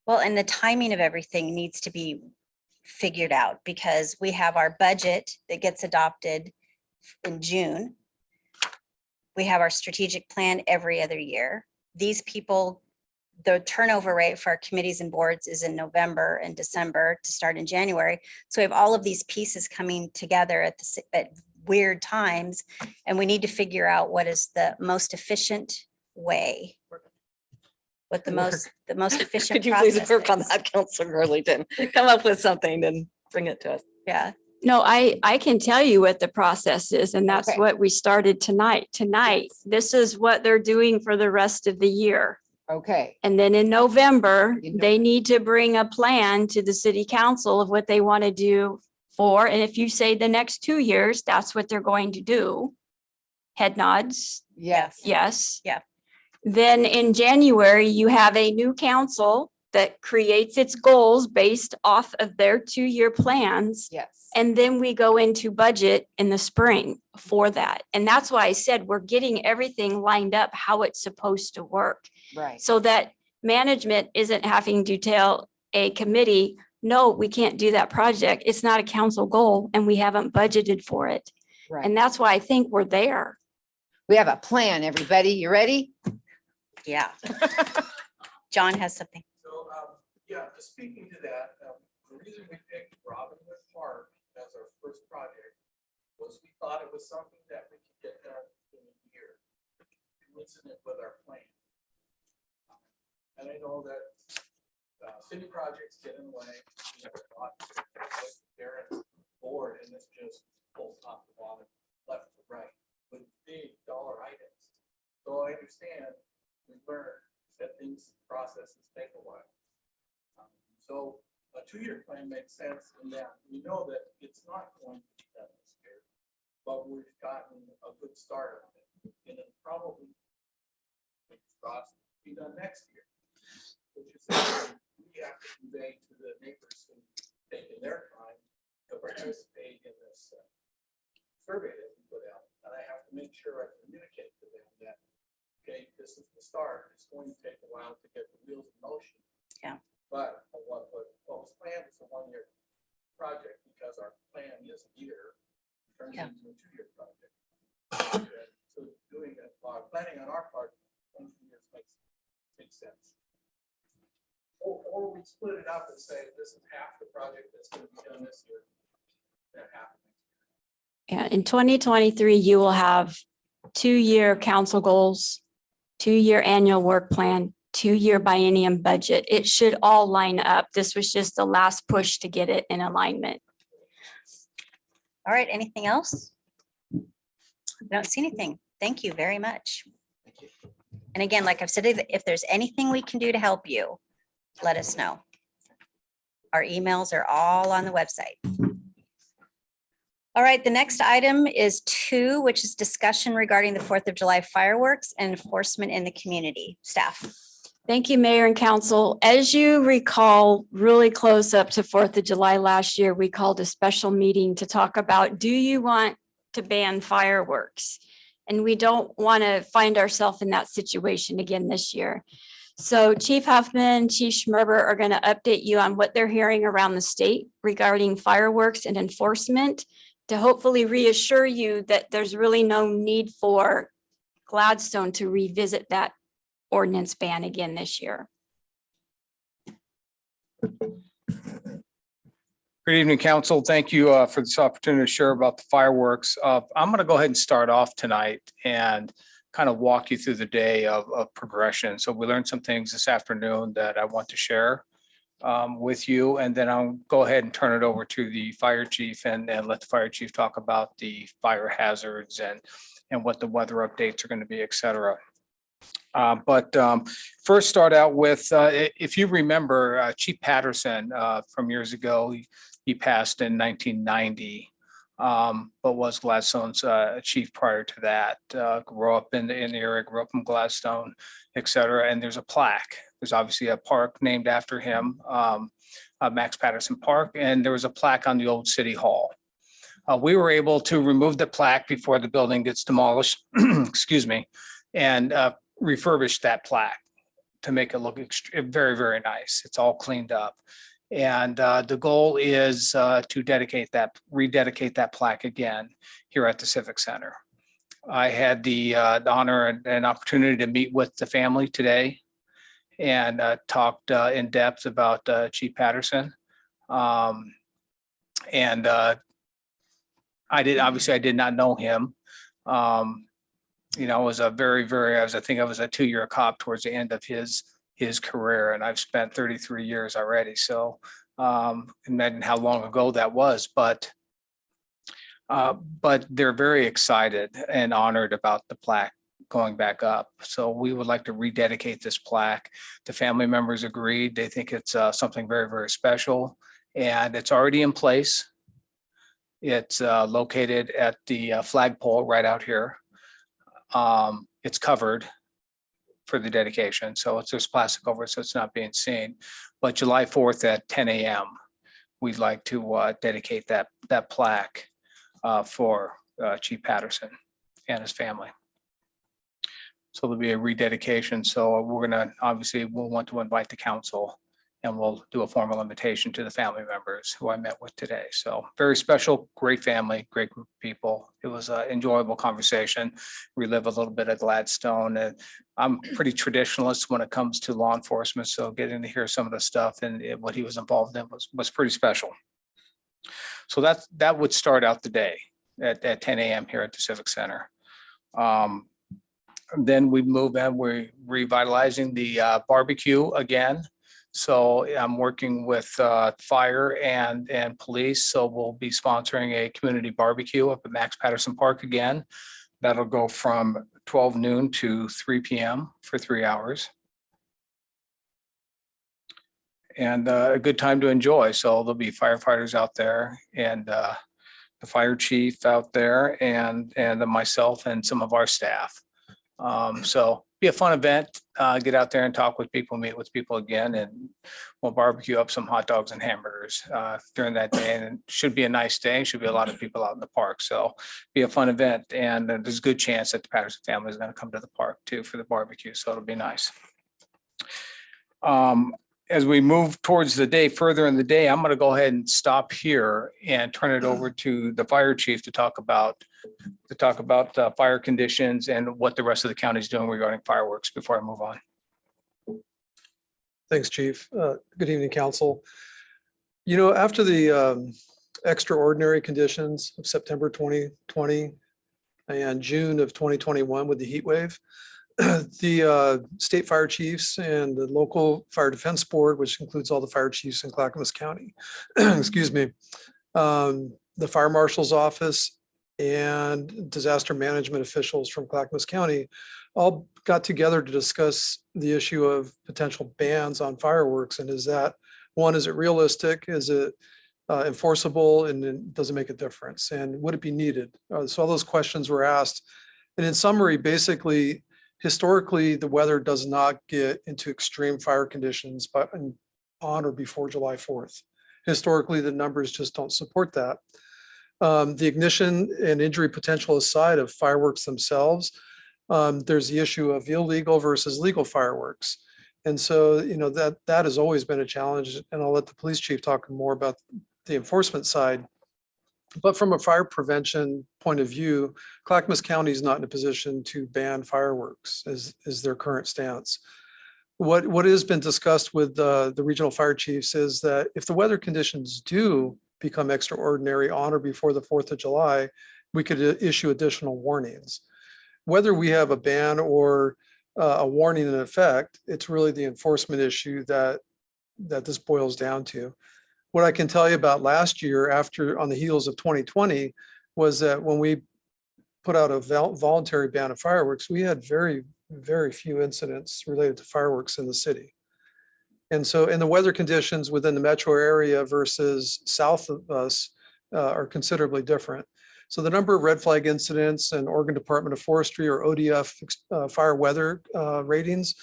Well, and the timing of everything needs to be figured out because we have our budget that gets adopted in June. We have our strategic plan every other year. These people, the turnover rate for our committees and boards is in November and December to start in January. So we have all of these pieces coming together at weird times, and we need to figure out what is the most efficient way. What the most efficient Could you please process work on is. that, Councilor Burlington? Come up with something and bring it to us. Yeah. No, I can tell you what the process is, and that's Okay. what we started tonight. Tonight, this is what they're doing for the rest of the year. Okay. And then in November, In they need to bring a plan to the city council of what they want to do for, and if you say the next 2 years, that's what they're going to do. Head nods, Yes. yes. Yeah. Then in January, you have a new council that creates its goals based off of their 2-year plans. Yes. And then we go into budget in the spring for that. And that's why I said we're getting everything lined up how it's supposed to work. Right. So that management isn't having to tell a committee, no, we can't do that project. It's not a council goal and we haven't budgeted for it. Right. And that's why I think we're there. We have a plan, everybody. You ready? Yeah. John has something. So, yeah, just speaking to that, the reason we picked Robinhood Park as our first project was we thought it was something that we could get done in a year, coincident with our plan. And I know that city projects get in the way. We have a lot of Darren's board, and it's just full top to bottom, left to right, with big dollar items. So I understand, we learned that things, processes take a while. So a 2-year plan makes sense in that we know that it's not going to be done this year, but we've gotten a good start on it. And it probably be done next year, which is something we have to convey to the neighbors who taken their time to participate in this survey that we put out. And I have to make sure I communicate to them that, okay, this is the start. It's going to take a while to get the wheels in motion. Yeah. But what was planned is a 1-year project because our plan is a year, turns Yeah. into a 2-year project. And so doing that, planning on our part, 2 years makes sense. Or we split it up and say, this is half the project that's going to be done this year, and half next year. Yeah, in 2023, you will have 2-year council goals, 2-year annual work plan, 2-year biennium budget. It should all line up. This was just the last push to get it in alignment. All right, anything else? I don't see anything. Thank you very much. And again, like I've said, if there's anything we can do to help you, let us know. Our emails are all on the website. All right, the next item is 2, which is discussion regarding the 4th of July fireworks and enforcement in the community. Staff. Thank you, Mayor and Council. As you recall, really close up to 4th of July last year, we called a special meeting to talk about, do you want to ban fireworks? And we don't want to find ourselves in that situation again this year. So Chief Huffman, Chief Schmerber are going to update you on what they're hearing around the state regarding fireworks and enforcement to hopefully reassure you that there's really no need for Gladstone to revisit that ordinance ban again this year. Good evening, council. Thank you for this opportunity to share about the fireworks. I'm going to go ahead and start off tonight and kind of walk you through the day of progression. So we learned some things this afternoon that I want to share with you, and then I'll go ahead and turn it over to the fire chief and let the fire chief talk about the fire hazards and what the weather updates are going to be, et cetera. But first start out with, if you remember, Chief Patterson from years ago, he passed in 1990, but was Gladstone's chief prior to that. Grew up in the area, grew up in Gladstone, et cetera. And there's a plaque. There's obviously a park named after him, Max Patterson Park, and there was a plaque on the old City Hall. We were able to remove the plaque before the building gets demolished, excuse me, and refurbish that plaque to make it look very, very nice. It's all cleaned up. And the goal is to rededicate that plaque again here at the Civic Center. I had the honor and opportunity to meet with the family today and talked in depth about Chief Patterson. I did not know him. You know, I was I think I was a 2-year cop towards the end of his career, and I've spent 33 years already. So imagine how long ago that was, but they're very excited and honored about the plaque going back up. So we would like to rededicate this plaque. The family members agreed. They think it's something very, very special, and it's already in place. It's located at the flagpole right out here. It's covered for the dedication, so there's plastic over it, so it's not being seen. But July 4th at 10 a.m., we'd like to dedicate that plaque for Chief Patterson and his family. So there'll be a rededication. So we're gonna, obviously, we'll want to invite the council, and we'll do a formal invitation to the family members who I met with today. So very special, great family, great group of people. It was an enjoyable conversation. Relive a little bit of Gladstone. And I'm pretty traditionalist when it comes to law enforcement. So getting to hear some of the stuff and what he was involved in was pretty special. So that would start out the day at 10 a.m. here at the Civic Center. Then we move in, we're revitalizing the barbecue again. So I'm working with fire and police. So we'll be sponsoring a community barbecue up at Max Patterson Park again. That'll go from 12 noon to 3 p.m. for 3 hours. And a good time to enjoy. So there'll be firefighters out there and the fire chief out there and myself and some of our staff. So be a fun event. Get out there and talk with people, meet with people again, and we'll barbecue up some hot dogs and hamburgers during that day. And it should be a nice day. Should be a lot of people out in the park. So be a fun event. And there's a good chance that the Patterson family is going to come to the park too for the barbecue. So it'll be nice. As we move towards the day, further in the day, I'm going to go ahead and stop here and turn it over to the fire chief to talk about fire conditions and what the rest of the county is doing regarding fireworks before I move on. Thanks, Chief. Good evening, council. You know, after the extraordinary conditions of September 2020 and June of 2021 with the heat wave, the state fire chiefs and the local fire defense board, which includes all the fire chiefs in Clackamas County, excuse me, the fire marshal's office and disaster management officials from Clackamas County all got together to discuss the issue of potential bans on fireworks. And is it realistic? Is it enforceable? And does it make a difference? And would it be needed? So all those questions were asked. And in summary, basically, Historically, the weather does not get into extreme fire conditions on or before July 4th. Historically, the numbers just don't support that. The ignition and injury potential aside of fireworks themselves, there's the issue of illegal versus legal fireworks. And so, that has always been a challenge, and I'll let the police chief talk more about the enforcement side. But from a fire prevention point of view, Clackamas County is not in a position to ban fireworks is their current stance. What has been discussed with the regional fire chiefs is that if the weather conditions do become extraordinary on or before the 4th of July, we could issue additional warnings. Whether we have a ban or a warning in effect, it's really the enforcement issue that this boils down to. What I can tell you about last year, on the heels of 2020, was that when we put out a voluntary ban of fireworks, we had very, very few incidents related to fireworks in the city. And so, the weather conditions within the metro area versus south of us are considerably different. So the number of red flag incidents and Oregon Department of Forestry or ODF fire weather ratings,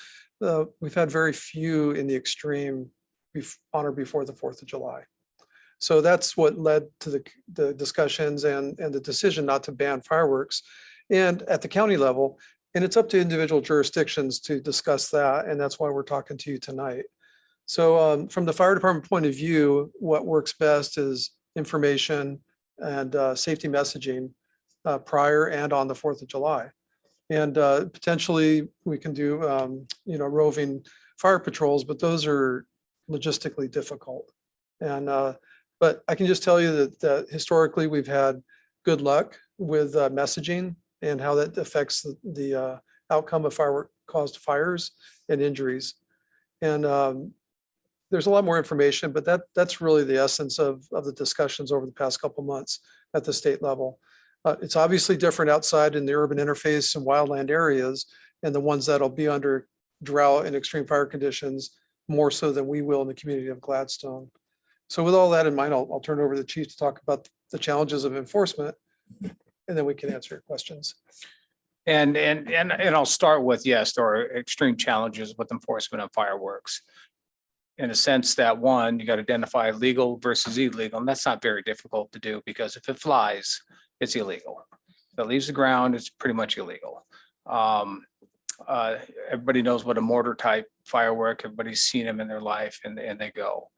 we've had very few in the extreme on or before the 4th of July. So that's what led to the discussions and the decision not to ban fireworks. And at the county level, and it's up to individual jurisdictions to discuss that. And that's why we're talking to you tonight. So from the fire department point of view, what works best is information and safety messaging prior and on the 4th of July. And potentially we can do, roving fire patrols, but those are logistically difficult. And but I can just tell you that historically we've had good luck with messaging and how that affects the outcome of firework caused fires and injuries. And there's a lot more information, but that's really the essence of the discussions over the past couple months at the state level. It's obviously different outside in the urban interface and wildland areas, and the ones that'll be under drought and extreme fire conditions more so than we will in the community of Gladstone. So with all that in mind, I'll turn it over to the chief to talk about the challenges of enforcement, and then we can answer your questions. And I'll start with, yes, there are extreme challenges with enforcement of fireworks. In a sense that one, you got to identify legal versus illegal, and that's not very difficult to do because if it flies, it's illegal. If it leaves the ground, it's pretty much illegal. Everybody knows what a mortar type firework, everybody's seen them in their life and they go.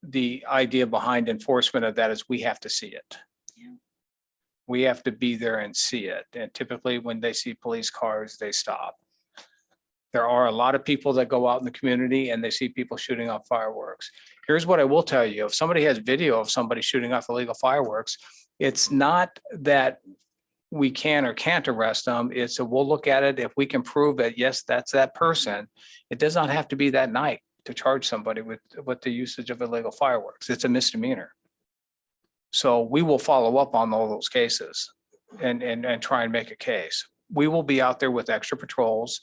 The idea behind enforcement of that is we have to see it. Yeah. We have to be there and see it. And typically when they see police cars, they stop. There are a lot of people that go out in the community and they see people shooting off fireworks. Here's what I will tell you. If somebody has video of somebody shooting off illegal fireworks, it's not that we can or can't arrest them. It's a, we'll look at it. If we can prove that, yes, that's that person, it does not have to be that night to charge somebody with the usage of illegal fireworks. It's a misdemeanor. So we will follow up on all those cases and try and make a case. We will be out there with extra patrols.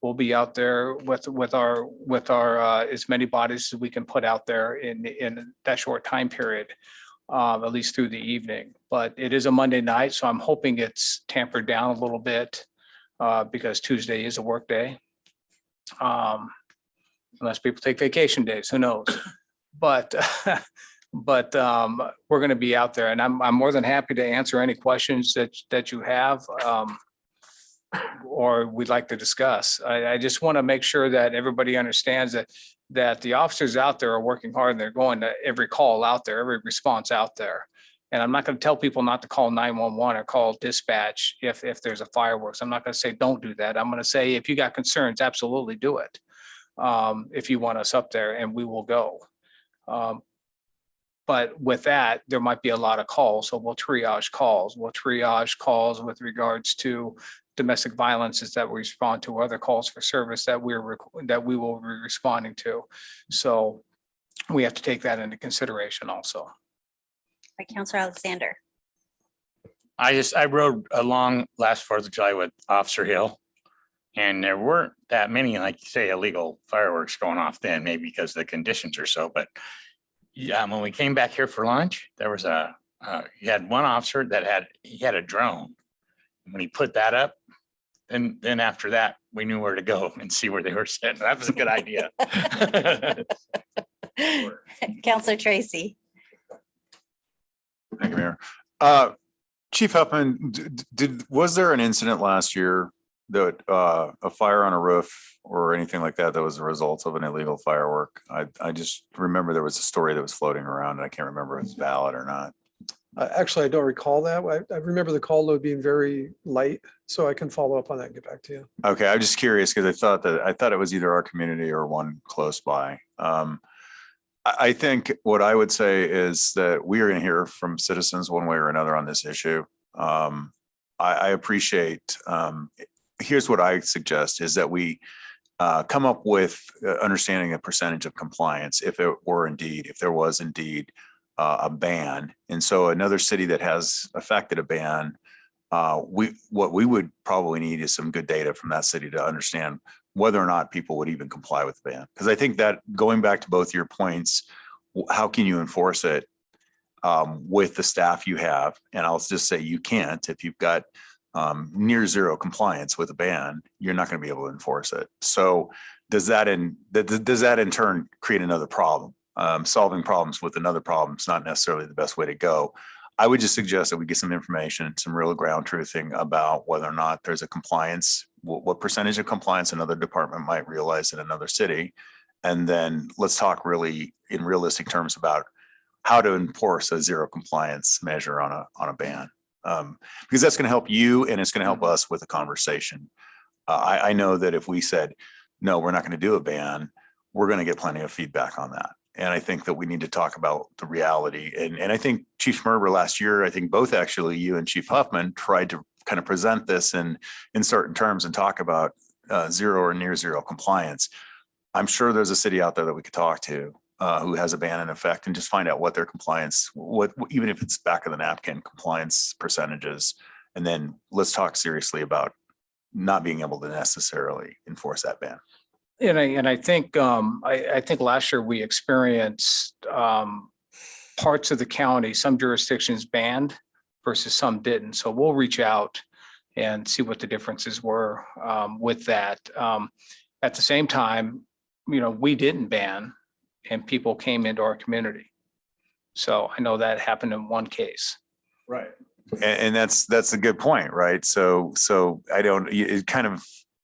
We'll be out there with our as many bodies as we can put out there in that short time period, at least through the evening. But it is a Monday night, so I'm hoping it's tampered down a little bit because Tuesday is a work day. Unless people take vacation days, who knows? But we're going to be out there, and I'm more than happy to answer any questions that you have or we'd like to discuss. I just want to make sure that everybody understands that the officers out there are working hard and they're going to every call out there, every response out there. And I'm not going to tell people not to call 911 or call dispatch if there's a fireworks. I'm not going to say don't do that. I'm going to say if you got concerns, absolutely do it. If you want us up there, and we will go. But with that, there might be a lot of calls. So we'll triage calls. We'll triage calls with regards to domestic violences that we respond to, other calls for service that we will be responding to. So we have to take that into consideration also. Right, Councilor Alexander. I rode along last 4th of July with Officer Hill, and there weren't that many, like you say, illegal fireworks going off then, maybe because the conditions are so. But yeah, when we came back here for lunch, there was you had one officer that had a drone. When he put that up, And then after that, we knew where to go and see where they were sitting. That was a good idea. Counselor Tracy. Thank you, Mayor. Chief Huffman, was there an incident last year that a fire on a roof or anything like that was a result of an illegal firework? I just remember there was a story that was floating around and I can't remember if it's valid or not. Actually, I don't recall that. I remember the call load being very light, so I can follow up on that and get back to you. Okay, I'm just curious because I thought it was either our community or one close by. I think what I would say is that we are going to hear from citizens one way or another on this issue. I appreciate, here's what I suggest is that we come up with understanding a percentage of compliance if there was indeed a ban. And so another city that has affected a ban, what we would probably need is some good data from that city to understand whether or not people would even comply with the ban. Because I think that going back to both your points, how can you enforce it with the staff you have? And I'll just say you can't. If you've got near zero compliance with a ban, you're not going to be able to enforce it. So does that in turn create another problem? Solving problems with another problem is not necessarily the best way to go. I would just suggest that we get some information, some real ground truthing about whether or not there's a compliance, what percentage of compliance another department might realize in another city. And then let's talk really in realistic terms about how to enforce a zero compliance measure on a ban. Because that's going to help you and it's going to help us with the conversation. I know that if we said, no, we're not going to do a ban, we're going to get plenty of feedback on that. And I think that we need to talk about the reality. And I think Chief Schmerber last year, I think both actually you and Chief Huffman tried to kind of present this in certain terms and talk about zero or near zero compliance. I'm sure there's a city out there that we could talk to who has a ban in effect and just find out what their compliance, even if it's back of the napkin compliance percentages. And then let's talk seriously about not being able to necessarily enforce that ban. And I think last year we experienced parts of the county, some jurisdictions banned versus some didn't. So we'll reach out and see what the differences were with that. At the same time, we didn't ban and people came into our community. So I know that happened in one case. Right. And that's a good point, right? So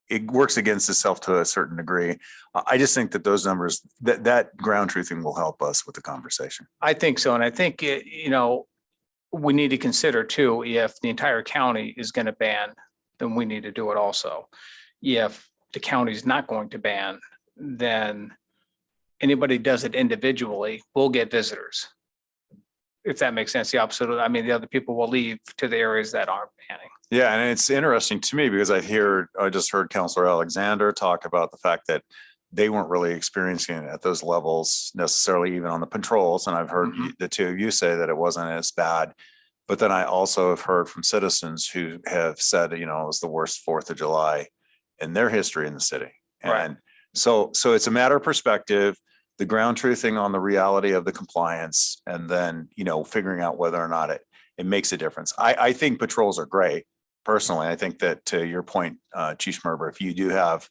it works against itself to a certain degree. I just think that those numbers, that ground truthing will help us with the conversation. I think so. And I think, we need to consider too, if the entire county is going to ban, then we need to do it also. If the county is not going to ban, then anybody does it individually will get visitors. If that makes sense, the opposite of, the other people will leave to the areas that aren't banning. Yeah, and it's interesting to me because I just heard Councilor Alexander talk about the fact that they weren't really experiencing it at those levels necessarily, even on the patrols. And I've heard the two of you say that it wasn't as bad. But then I also have heard from citizens who have said, it was the worst 4th of July in their history in the city. And so it's a matter of perspective, the ground truthing on the reality of the compliance, and then, figuring out whether or not it makes a difference. I think patrols are great. Personally, I think that to your point, Chief Schmerber, if you do have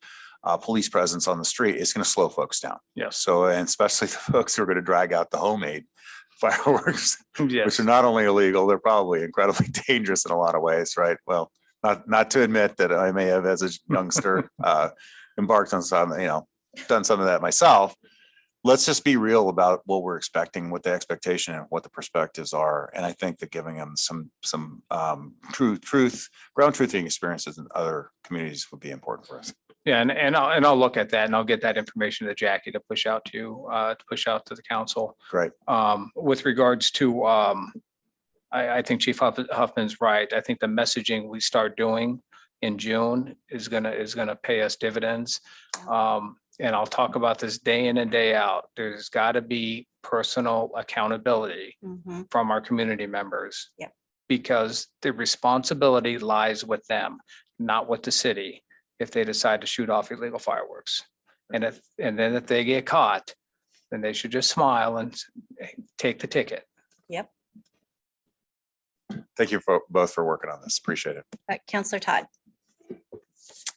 police presence on the street, it's going to slow folks down. Yes. So, and especially the folks who are going to drag out the homemade fireworks, yes, which are not only illegal, they're probably incredibly dangerous in a lot of ways, right? Well, not to admit that I may have, as a youngster, embarked on some, done some of that myself. Let's just be real about what we're expecting, what the expectation and what the perspectives are. And I think that giving them some ground truthing experiences in other communities would be important for us. Yeah, and I'll look at that and I'll get that information to Jackie to push out to the council. Great. With regards to, I think Chief Huffman's right. I think the messaging we start doing in June is gonna pay us dividends. And I'll talk about this day in and day out. There's got to be personal accountability from our community members. Yep. Because the responsibility lies with them, not with the city, if they decide to shoot off illegal fireworks. And then if they get caught, then they should just smile and take the ticket. Yep. Thank you both for working on this. Appreciate it. Councilor Todd.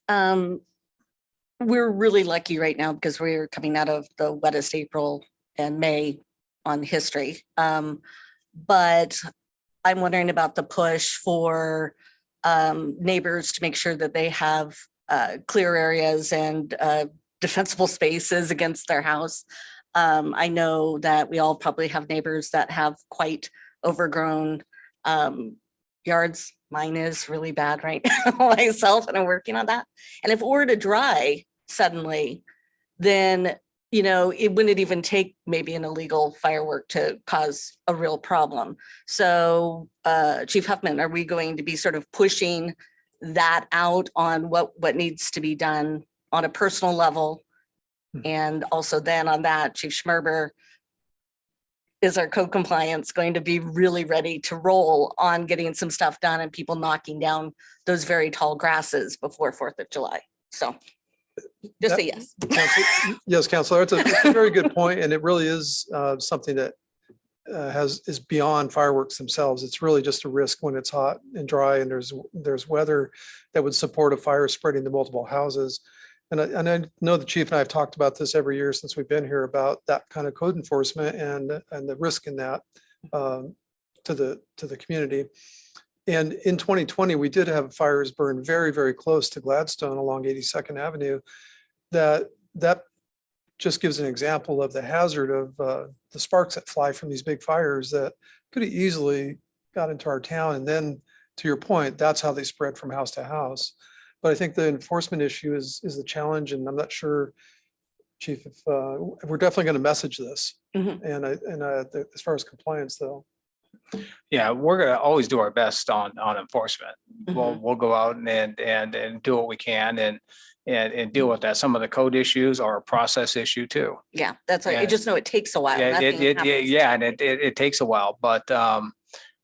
We're really lucky right now because we're coming out of the wettest April and May on history. But I'm wondering about the push for neighbors to make sure that they have clear areas and defensible spaces against their house. I know that we all probably have neighbors that have quite overgrown yards. Mine is really bad right now myself, and I'm working on that. And if it were to dry suddenly, then, you know, it wouldn't even take maybe an illegal firework to cause a real problem. So Chief Huffman, are we going to be sort of pushing that out on what needs to be done on a personal level? And also then on that, Chief Schmerber, is our code compliance going to be really ready to roll on getting some stuff done and people knocking down those very tall grasses before 4th of July? So just say yes. Yes, Counselor, it's a very good point, and it really is something that is beyond fireworks themselves. It's really just a risk when it's hot and dry and there's weather that would support a fire spreading to multiple houses. And I know the chief and I have talked about this every year since we've been here about that kind of code enforcement and the risk in that to the community. And in 2020, we did have fires burn very, very close to Gladstone along 82nd Avenue. That just gives an example of the hazard of the sparks that fly from these big fires that could have easily got into our town. And then, to your point, that's how they spread from house to house. But I think the enforcement issue is the challenge, and I'm not sure, Chief, if we're definitely going to message this. And as far as compliance, though. Yeah, we're going to always do our best on enforcement. We'll go out and do what we can and deal with that. Some of the code issues are a process issue too. Yeah, that's right. I just know it takes a while. Yeah, Nothing happens. yeah, and it takes a while, but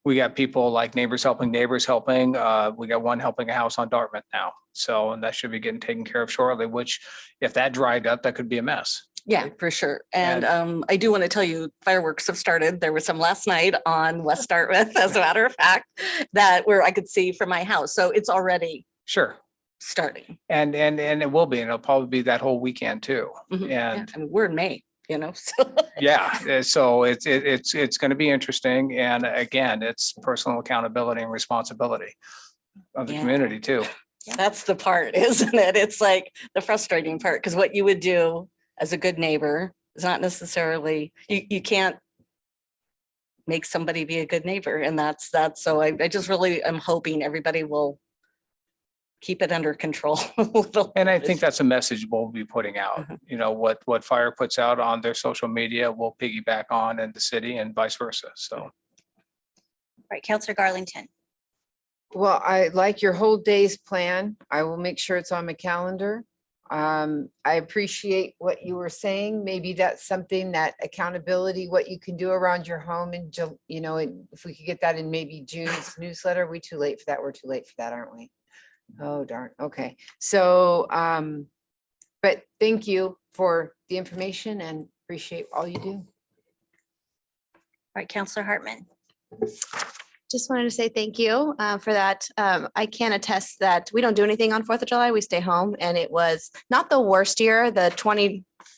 we got people like neighbors helping. We got one helping a house on Dartmouth now. So, and that should be getting taken care of shortly, which if that dried up, that could be a mess. Yeah, for sure. And I do want to tell you, fireworks have started. There was some last night on West Dartmouth, as a matter of fact, that where I could see from my house. So it's already starting. And it will be, and it'll probably be that whole weekend too. Yeah, I mean, we're in May, you know. So. Yeah, so it's going to be interesting. And again, it's personal accountability and responsibility of the community too. That's the part, isn't it? It's like the frustrating part, because what you would do as a good neighbor is not necessarily, you can't make somebody be a good neighbor. And that's, so I just really am hoping everybody will keep it under control. And I think that's a message we'll be putting out. You know, what fire puts out on their social media, we'll piggyback on in the city and vice versa. So. Right, Counselor Garlington. Well, I like your whole day's plan. I will make sure it's on my calendar. I appreciate what you were saying. Maybe that's something, that accountability, what you can do around your home, and you know, if we could get that in maybe June's newsletter. Are we too late for that? We're too late for that, aren't we? Oh, darn. Okay. So, but thank you for the information and appreciate all you do. All right, Counselor Hartman. Just wanted to say thank you for that. I can attest that we don't do anything on 4th of July. We stay home, and it was not the worst year. The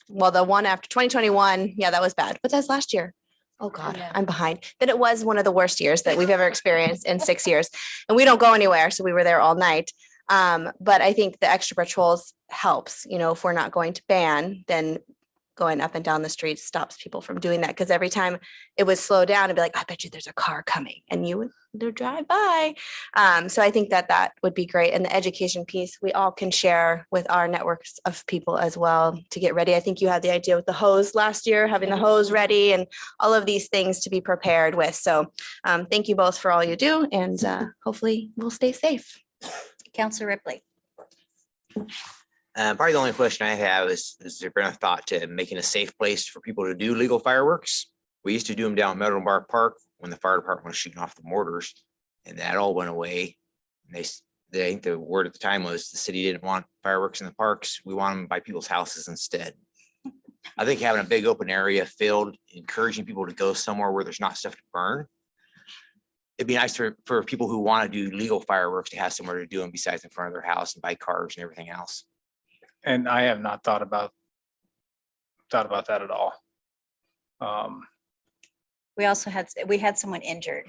one after 2021. Yeah, that was bad. But that's last year. Oh God, I'm behind. But it was one of the worst years that we've ever experienced in 6 years. And we don't go anywhere. So we were there all night. But I think the extra patrols helps. You know, if we're not going to ban, then going up and down the streets stops people from doing that. Because every time it would slow down and be like, I bet you there's a car coming, and you would drive by. So I think that would be great. And the education piece, we all can share with our networks of people as well to get ready. I think you had the idea with the hose last year, having the hose ready and all of these things to be prepared with. So thank you both for all you do, and hopefully we'll stay safe. Counselor Ripley. Probably the only question I have is there been a thought to making a safe place for people to do legal fireworks? We used to do them down at Melbourne Park when the fire department was shooting off the mortars, and that all went away. And I think the word at the time was the city didn't want fireworks in the parks. We want them by people's houses instead. I think having a big open area filled, encouraging people to go somewhere where there's not stuff to burn it'd be nice for people who want to do legal fireworks to have somewhere to do them besides in front of their house and buy cars and everything else. And I have not thought about that at all. We also had someone injured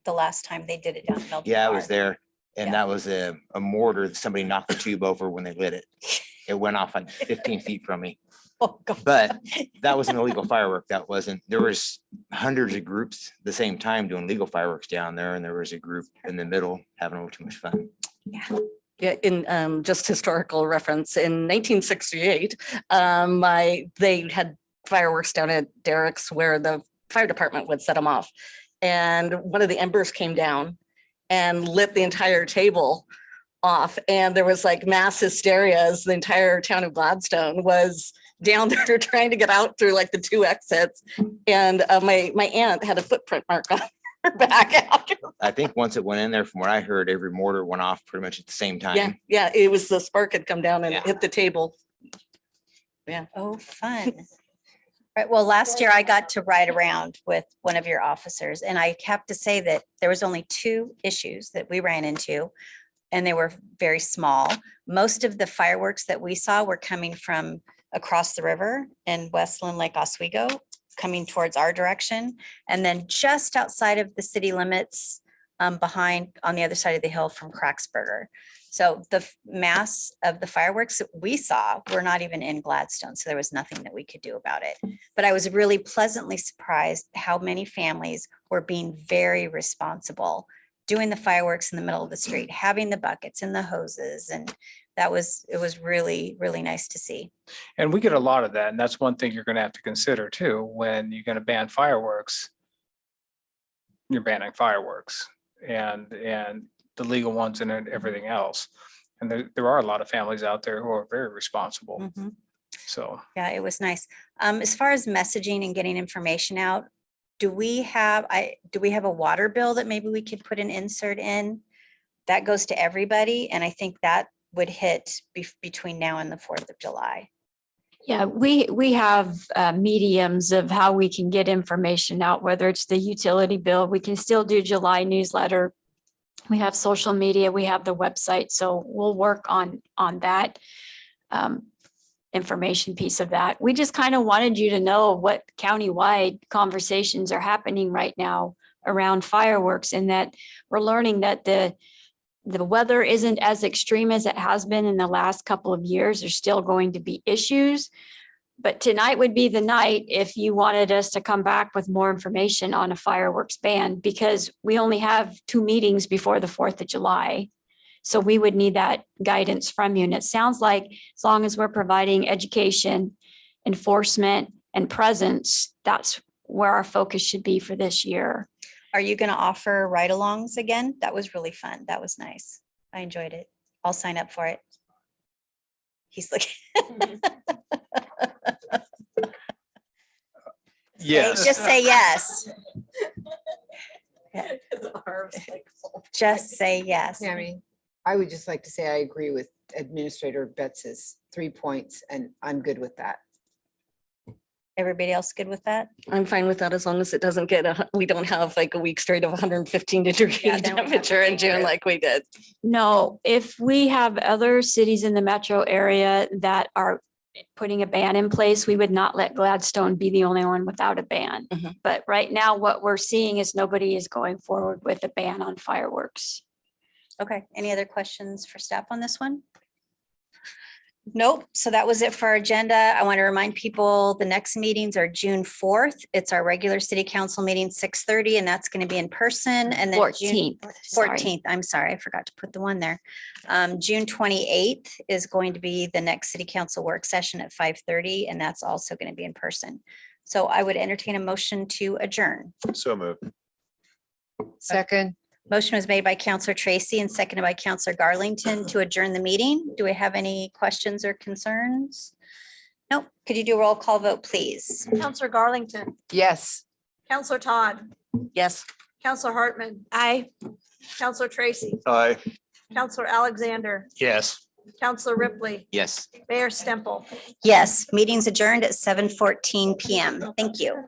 the last time they did it down in Melbourne. Yeah, I was Park. there, and that was a mortar that somebody knocked the tube over when they lit it. It went off like 15 feet from me. Oh, God. But that was an illegal firework. That wasn't, there was hundreds of groups at the same time doing legal fireworks down there. And there was a group in the middle having a little too much fun. Yeah, in just historical reference, in 1968, they had fireworks down at Derrick's where the fire department would set them off. And one of the embers came down and lit the entire table off. And there was like mass hysteria as the entire town of Gladstone was down there trying to get out through like the 2 exits. And my aunt had a footprint mark on her back after. I think once it went in there, from what I heard, every mortar went off pretty much at the same time. Yeah, yeah, it was the spark had come down and hit the table. Yeah. Oh, fun. Right. Well, last year I got to ride around with one of your officers, and I have to say that there was only 2 issues that we ran into, and they were very small. Most of the fireworks that we saw were coming from across the river in Westland, Lake Oswego, coming towards our direction. And then just outside of the city limits, behind on the other side of the hill from Cracksburger. So the mass of the fireworks that we saw were not even in Gladstone. So there was nothing that we could do about it. But I was really pleasantly surprised how many families were being very responsible, doing the fireworks in the middle of the street, having the buckets and the hoses. And it was really, really nice to see. And we get a lot of that. And that's one thing you're going to have to consider too, when you're going to ban fireworks. You're banning fireworks and the legal ones and everything else. And there are a lot of families out there who are very responsible. Mm-hmm. So. Yeah, it was nice. As far as messaging and getting information out, do we have a water bill that maybe we could put an insert in? That goes to everybody. And I think that would hit between now and the 4th of July. Yeah, we have mediums of how we can get information out, whether it's the utility bill, we can still do July newsletter. We have social media, we have the website, so we'll work on that information piece of that. We just kind of wanted you to know what countywide conversations are happening right now around fireworks, and that we're learning that the weather isn't as extreme as it has been in the last couple of years. There's still going to be issues, but tonight would be the night if you wanted us to come back with more information on a fireworks ban, because we only have 2 meetings before the 4th of July. So we would need that guidance from you. And it sounds like as long as we're providing education, enforcement, and presence, that's where our focus should be for this year. Are you going to offer ride-alongs again? That was really fun. That was nice. I enjoyed it. I'll sign up for it. He's looking. Yes. Just say yes. Just say yes. Tammy, I would just like to say I agree with Administrator Betts's 3 points, and I'm good with that. Everybody else good with that? I'm fine with that as long as it doesn't get, we don't have like a week straight of 115 degree Yeah, then we have temperature to in June like we did. No, if we have other cities in the metro area that are putting a ban in place, we would not let Gladstone be the only one without a ban. But right now, what we're seeing is nobody is going forward with a ban on fireworks. Okay. Any other questions for staff on this one? Nope. So that was it for our agenda. I want to remind people the next meetings are June 4th. It's our regular city council meeting, 6:30, and that's going to be in person. And then 14th. 14th. I'm sorry. I forgot to put the one there. June 28th is going to be the next city council work session at 5:30, and that's also going to be in person. So I would entertain a motion to adjourn. So moved. Second. Motion was made by Counselor Tracy and seconded by Counselor Garlington to adjourn the meeting. Do we have any questions or concerns? Nope. Could you do a roll call vote, please? Counselor Garlington, Yes. Counselor Todd, Yes. Counselor Hartman. Aye. Counselor Tracy, Aye. Counselor Alexander, Yes. Counselor Ripley, Yes. Mayor Stemple. Yes, meeting's adjourned at 7:14 PM. Thank you.